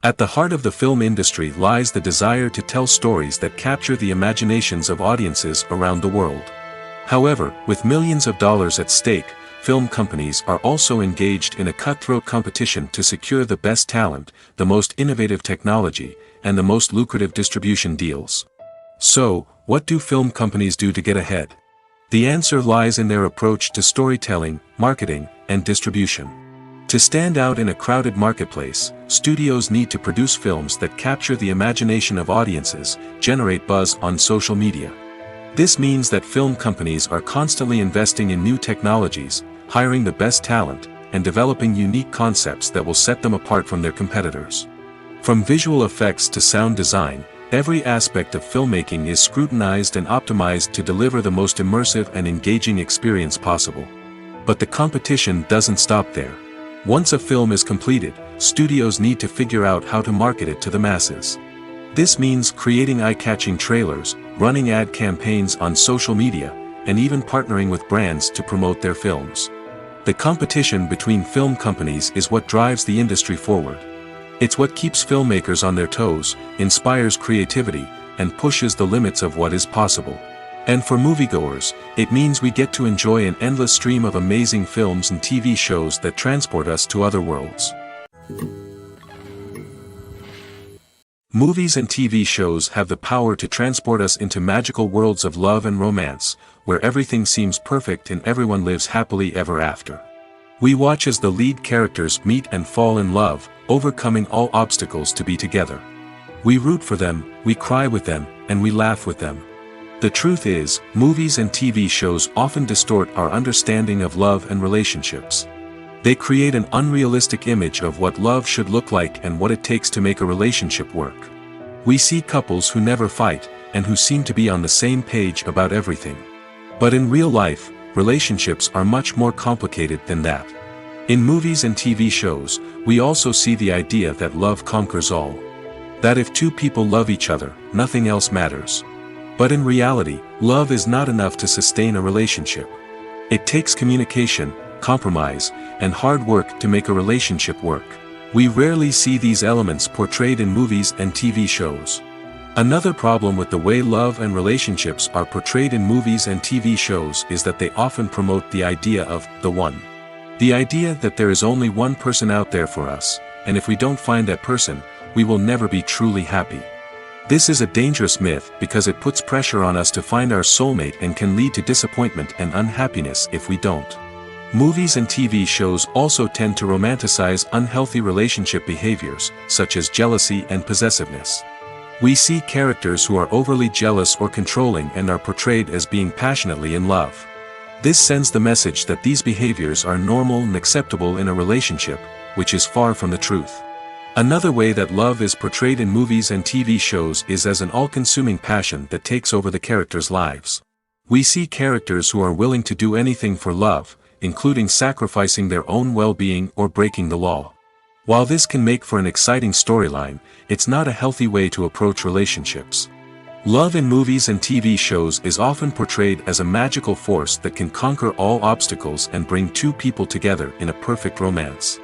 At the heart of the film industry lies the desire to tell stories that capture the imaginations of audiences around the world. However, with millions of dollars at stake, film companies are also engaged in a cutthroat competition to secure the best talent, the most innovative technology, and the most lucrative distribution deals. So, what do film companies do to get ahead? The answer lies in their approach to storytelling, marketing, and distribution. To stand out in a crowded marketplace, studios need to produce films that capture the imagination of audiences, generate buzz on social media. This means that film companies are constantly investing in new technologies, hiring the best talent, and developing unique concepts that will set them apart from their competitors. From visual effects to sound design, every aspect of filmmaking is scrutinized and optimized to deliver the most immersive and engaging experience possible. But the competition doesn't stop there. Once a film is completed, studios need to figure out how to market it to the masses. This means creating eye-catching trailers, running ad campaigns on social media, and even partnering with brands to promote their films. The competition between film companies is what drives the industry forward. It's what keeps filmmakers on their toes, inspires creativity, and pushes the limits of what is possible. And for moviegoers, it means we get to enjoy an endless stream of amazing films and TV shows that transport us to other worlds. Movies and TV shows have the power to transport us into magical worlds of love and romance, where everything seems perfect and everyone lives happily ever after. We watch as the lead characters meet and fall in love, overcoming all obstacles to be together. We root for them, we cry with them, and we laugh with them. The truth is, movies and TV shows often distort our understanding of love and relationships. They create an unrealistic image of what love should look like and what it takes to make a relationship work. We see couples who never fight, and who seem to be on the same page about everything. But in real life, relationships are much more complicated than that. In movies and TV shows, we also see the idea that love conquers all. That if two people love each other, nothing else matters. But in reality, love is not enough to sustain a relationship. It takes communication, compromise, and hard work to make a relationship work. We rarely see these elements portrayed in movies and TV shows. Another problem with the way love and relationships are portrayed in movies and TV shows is that they often promote the idea of the one. The idea that there is only one person out there for us, and if we don't find that person, we will never be truly happy. This is a dangerous myth because it puts pressure on us to find our soulmate and can lead to disappointment and unhappiness if we don't. Movies and TV shows also tend to romanticize unhealthy relationship behaviors, such as jealousy and possessiveness. We see characters who are overly jealous or controlling and are portrayed as being passionately in love. This sends the message that these behaviors are normal and acceptable in a relationship, which is far from the truth. Another way that love is portrayed in movies and TV shows is as an all-consuming passion that takes over the characters' lives. We see characters who are willing to do anything for love, including sacrificing their own well-being or breaking the law. While this can make for an exciting storyline, it's not a healthy way to approach relationships. Love in movies and TV shows is often portrayed as a magical force that can conquer all obstacles and bring two people together in a perfect romance.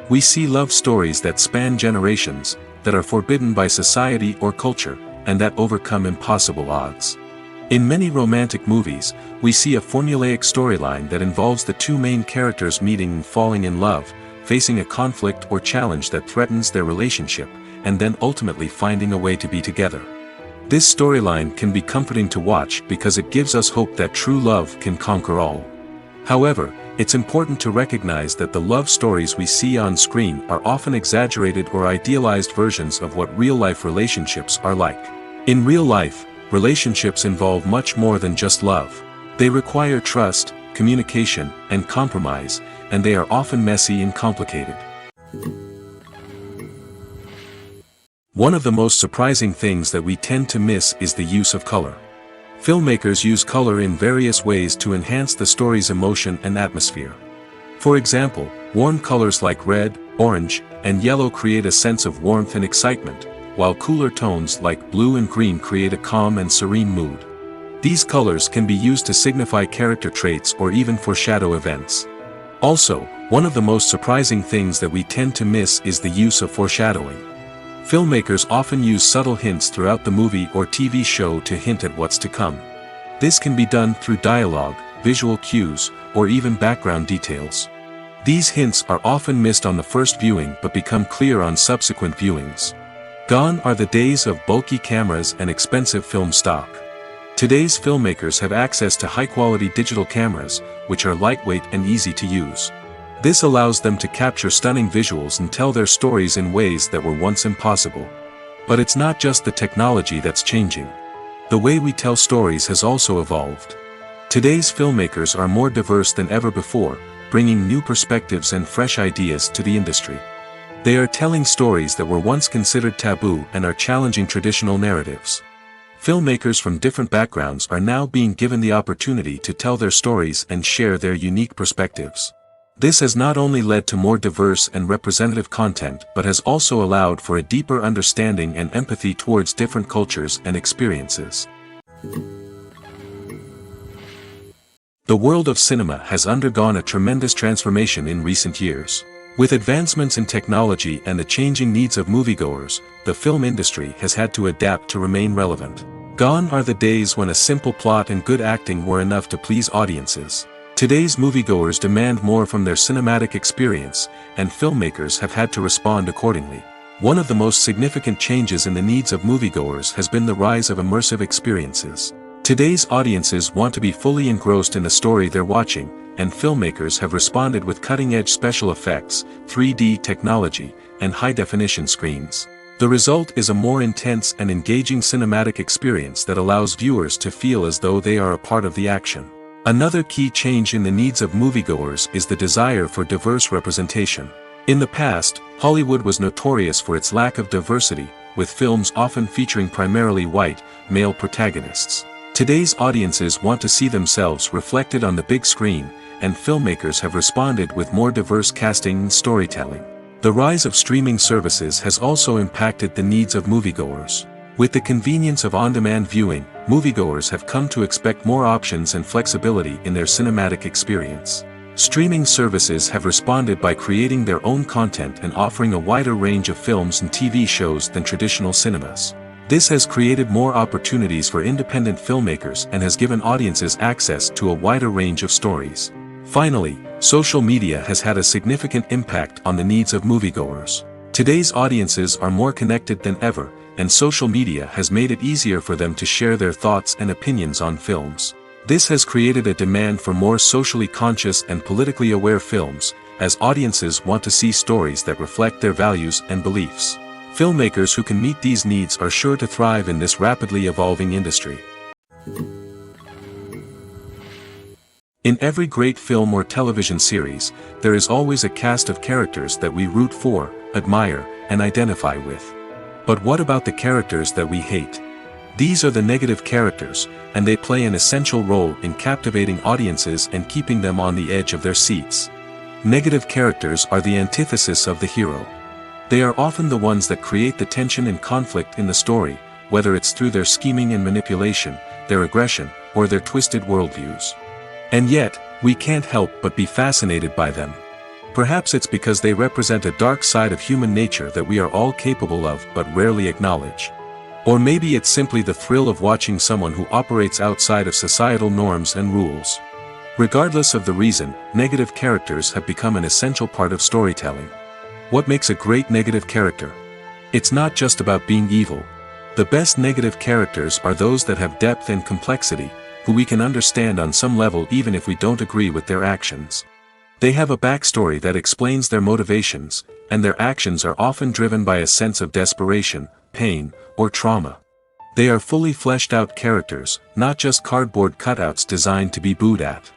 We see love stories that span generations, that are forbidden by society or culture, and that overcome impossible odds. In many romantic movies, we see a formulaic storyline that involves the two main characters meeting and falling in love, facing a conflict or challenge that threatens their relationship, and then ultimately finding a way to be together. This storyline can be comforting to watch because it gives us hope that true love can conquer all. However, it's important to recognize that the love stories we see on screen are often exaggerated or idealized versions of what real-life relationships are like. In real life, relationships involve much more than just love. They require trust, communication, and compromise, and they are often messy and complicated. One of the most surprising things that we tend to miss is the use of color. Filmmakers use color in various ways to enhance the story's emotion and atmosphere. For example, warm colors like red, orange, and yellow create a sense of warmth and excitement, while cooler tones like blue and green create a calm and serene mood. These colors can be used to signify character traits or even foreshadow events. Also, one of the most surprising things that we tend to miss is the use of foreshadowing. Filmmakers often use subtle hints throughout the movie or TV show to hint at what's to come. This can be done through dialogue, visual cues, or even background details. These hints are often missed on the first viewing but become clear on subsequent viewings. Gone are the days of bulky cameras and expensive film stock. Today's filmmakers have access to high-quality digital cameras, which are lightweight and easy to use. This allows them to capture stunning visuals and tell their stories in ways that were once impossible. But it's not just the technology that's changing. The way we tell stories has also evolved. Today's filmmakers are more diverse than ever before, bringing new perspectives and fresh ideas to the industry. They are telling stories that were once considered taboo and are challenging traditional narratives. Filmmakers from different backgrounds are now being given the opportunity to tell their stories and share their unique perspectives. This has not only led to more diverse and representative content but has also allowed for a deeper understanding and empathy towards different cultures and experiences. The world of cinema has undergone a tremendous transformation in recent years. With advancements in technology and the changing needs of moviegoers, the film industry has had to adapt to remain relevant. Gone are the days when a simple plot and good acting were enough to please audiences. Today's moviegoers demand more from their cinematic experience, and filmmakers have had to respond accordingly. One of the most significant changes in the needs of moviegoers has been the rise of immersive experiences. Today's audiences want to be fully engrossed in the story they're watching, and filmmakers have responded with cutting-edge special effects, 3D technology, and high-definition screens. The result is a more intense and engaging cinematic experience that allows viewers to feel as though they are a part of the action. Another key change in the needs of moviegoers is the desire for diverse representation. In the past, Hollywood was notorious for its lack of diversity, with films often featuring primarily white, male protagonists. Today's audiences want to see themselves reflected on the big screen, and filmmakers have responded with more diverse casting and storytelling. The rise of streaming services has also impacted the needs of moviegoers. With the convenience of on-demand viewing, moviegoers have come to expect more options and flexibility in their cinematic experience. Streaming services have responded by creating their own content and offering a wider range of films and TV shows than traditional cinemas. This has created more opportunities for independent filmmakers and has given audiences access to a wider range of stories. Finally, social media has had a significant impact on the needs of moviegoers. Today's audiences are more connected than ever, and social media has made it easier for them to share their thoughts and opinions on films. This has created a demand for more socially conscious and politically aware films, as audiences want to see stories that reflect their values and beliefs. Filmmakers who can meet these needs are sure to thrive in this rapidly evolving industry. In every great film or television series, there is always a cast of characters that we root for, admire, and identify with. But what about the characters that we hate? These are the negative characters, and they play an essential role in captivating audiences and keeping them on the edge of their seats. Negative characters are the antithesis of the hero. They are often the ones that create the tension and conflict in the story, whether it's through their scheming and manipulation, their aggression, or their twisted worldviews. And yet, we can't help but be fascinated by them. Perhaps it's because they represent a dark side of human nature that we are all capable of but rarely acknowledge. Or maybe it's simply the thrill of watching someone who operates outside of societal norms and rules. Regardless of the reason, negative characters have become an essential part of storytelling. What makes a great negative character? It's not just about being evil. The best negative characters are those that have depth and complexity, who we can understand on some level even if we don't agree with their actions. They have a backstory that explains their motivations, and their actions are often driven by a sense of desperation, pain, or trauma. They are fully fleshed out characters, not just cardboard cutouts designed to be booed at.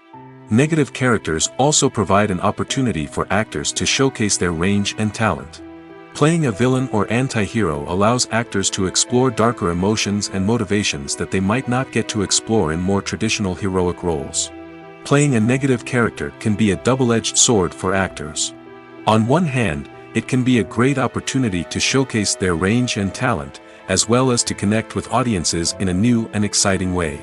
Negative characters also provide an opportunity for actors to showcase their range and talent. Playing a villain or anti-hero allows actors to explore darker emotions and motivations that they might not get to explore in more traditional heroic roles. Playing a negative character can be a double-edged sword for actors. On one hand, it can be a great opportunity to showcase their range and talent, as well as to connect with audiences in a new and exciting way.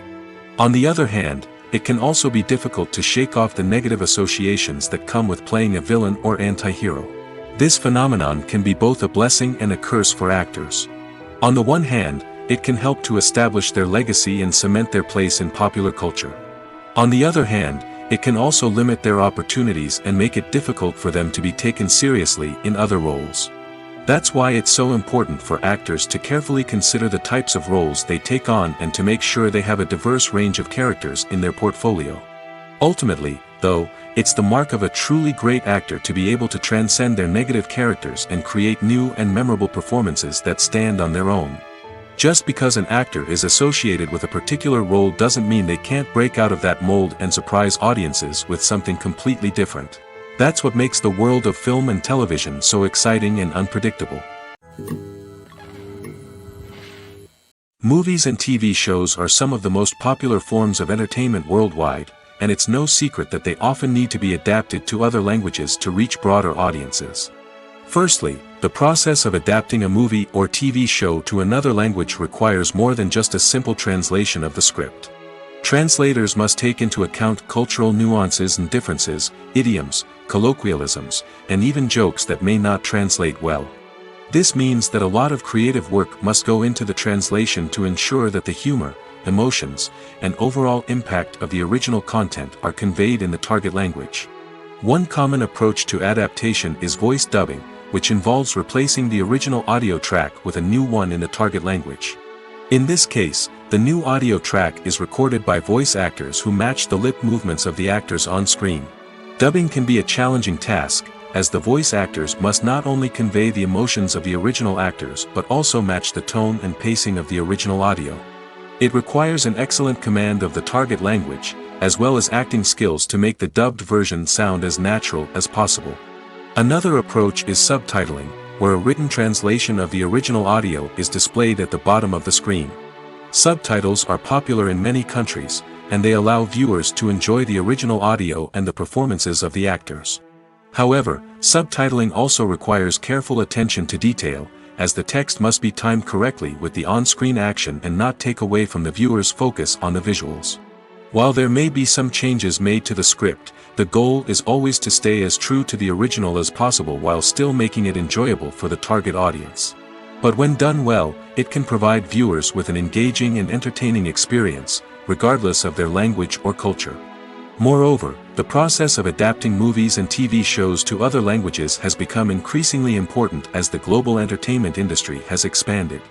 On the other hand, it can also be difficult to shake off the negative associations that come with playing a villain or anti-hero. This phenomenon can be both a blessing and a curse for actors. On the one hand, it can help to establish their legacy and cement their place in popular culture. On the other hand, it can also limit their opportunities and make it difficult for them to be taken seriously in other roles. That's why it's so important for actors to carefully consider the types of roles they take on and to make sure they have a diverse range of characters in their portfolio. Ultimately, though, it's the mark of a truly great actor to be able to transcend their negative characters and create new and memorable performances that stand on their own. Just because an actor is associated with a particular role doesn't mean they can't break out of that mold and surprise audiences with something completely different. That's what makes the world of film and television so exciting and unpredictable. Movies and TV shows are some of the most popular forms of entertainment worldwide, and it's no secret that they often need to be adapted to other languages to reach broader audiences. Firstly, the process of adapting a movie or TV show to another language requires more than just a simple translation of the script. Translators must take into account cultural nuances and differences, idioms, colloquialisms, and even jokes that may not translate well. This means that a lot of creative work must go into the translation to ensure that the humor, emotions, and overall impact of the original content are conveyed in the target language. One common approach to adaptation is voice dubbing, which involves replacing the original audio track with a new one in the target language. In this case, the new audio track is recorded by voice actors who match the lip movements of the actors on screen. Dubbing can be a challenging task, as the voice actors must not only convey the emotions of the original actors but also match the tone and pacing of the original audio. It requires an excellent command of the target language, as well as acting skills to make the dubbed version sound as natural as possible. Another approach is subtitling, where a written translation of the original audio is displayed at the bottom of the screen. Subtitles are popular in many countries, and they allow viewers to enjoy the original audio and the performances of the actors. However, subtitling also requires careful attention to detail, as the text must be timed correctly with the on-screen action and not take away from the viewer's focus on the visuals. While there may be some changes made to the script, the goal is always to stay as true to the original as possible while still making it enjoyable for the target audience. But when done well, it can provide viewers with an engaging and entertaining experience, regardless of their language or culture. Moreover, the process of adapting movies and TV shows to other languages has become increasingly important as the global entertainment industry has expanded.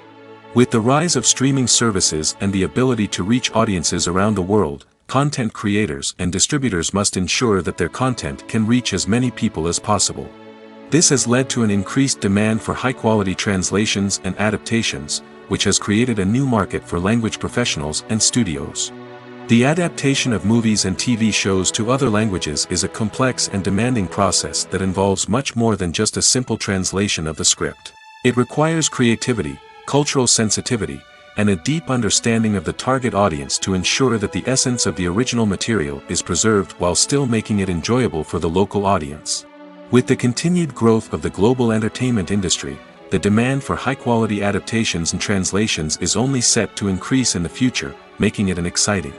With the rise of streaming services and the ability to reach audiences around the world, content creators and distributors must ensure that their content can reach as many people as possible. This has led to an increased demand for high-quality translations and adaptations, which has created a new market for language professionals and studios. The adaptation of movies and TV shows to other languages is a complex and demanding process that involves much more than just a simple translation of the script. It requires creativity, cultural sensitivity, and a deep understanding of the target audience to ensure that the essence of the original material is preserved while still making it enjoyable for the local audience. With the continued growth of the global entertainment industry, the demand for high-quality adaptations and translations is only set to increase in the future, making it an exciting.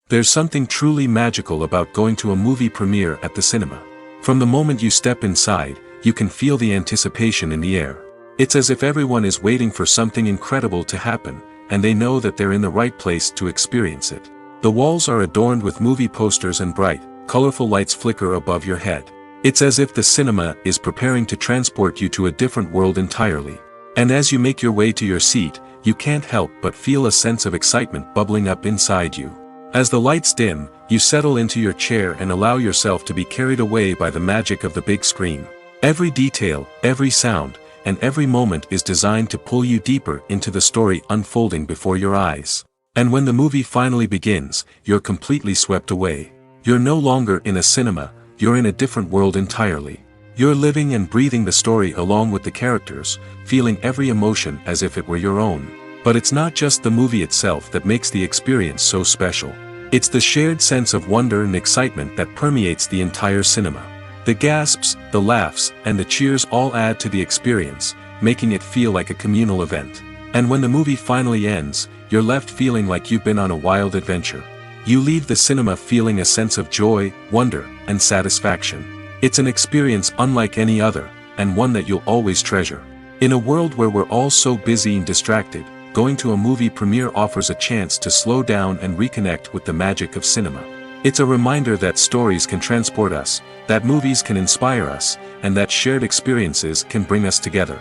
There's something truly magical about going to a movie premiere at the cinema. From the moment you step inside, you can feel the anticipation in the air. It's as if everyone is waiting for something incredible to happen, and they know that they're in the right place to experience it. The walls are adorned with movie posters and bright, colorful lights flicker above your head. It's as if the cinema is preparing to transport you to a different world entirely. And as you make your way to your seat, you can't help but feel a sense of excitement bubbling up inside you. As the lights dim, you settle into your chair and allow yourself to be carried away by the magic of the big screen. Every detail, every sound, and every moment is designed to pull you deeper into the story unfolding before your eyes. And when the movie finally begins, you're completely swept away. You're no longer in a cinema, you're in a different world entirely. You're living and breathing the story along with the characters, feeling every emotion as if it were your own. But it's not just the movie itself that makes the experience so special. It's the shared sense of wonder and excitement that permeates the entire cinema. The gasps, the laughs, and the cheers all add to the experience, making it feel like a communal event. And when the movie finally ends, you're left feeling like you've been on a wild adventure. You leave the cinema feeling a sense of joy, wonder, and satisfaction. It's an experience unlike any other, and one that you'll always treasure. In a world where we're all so busy and distracted, going to a movie premiere offers a chance to slow down and reconnect with the magic of cinema. It's a reminder that stories can transport us, that movies can inspire us, and that shared experiences can bring us together.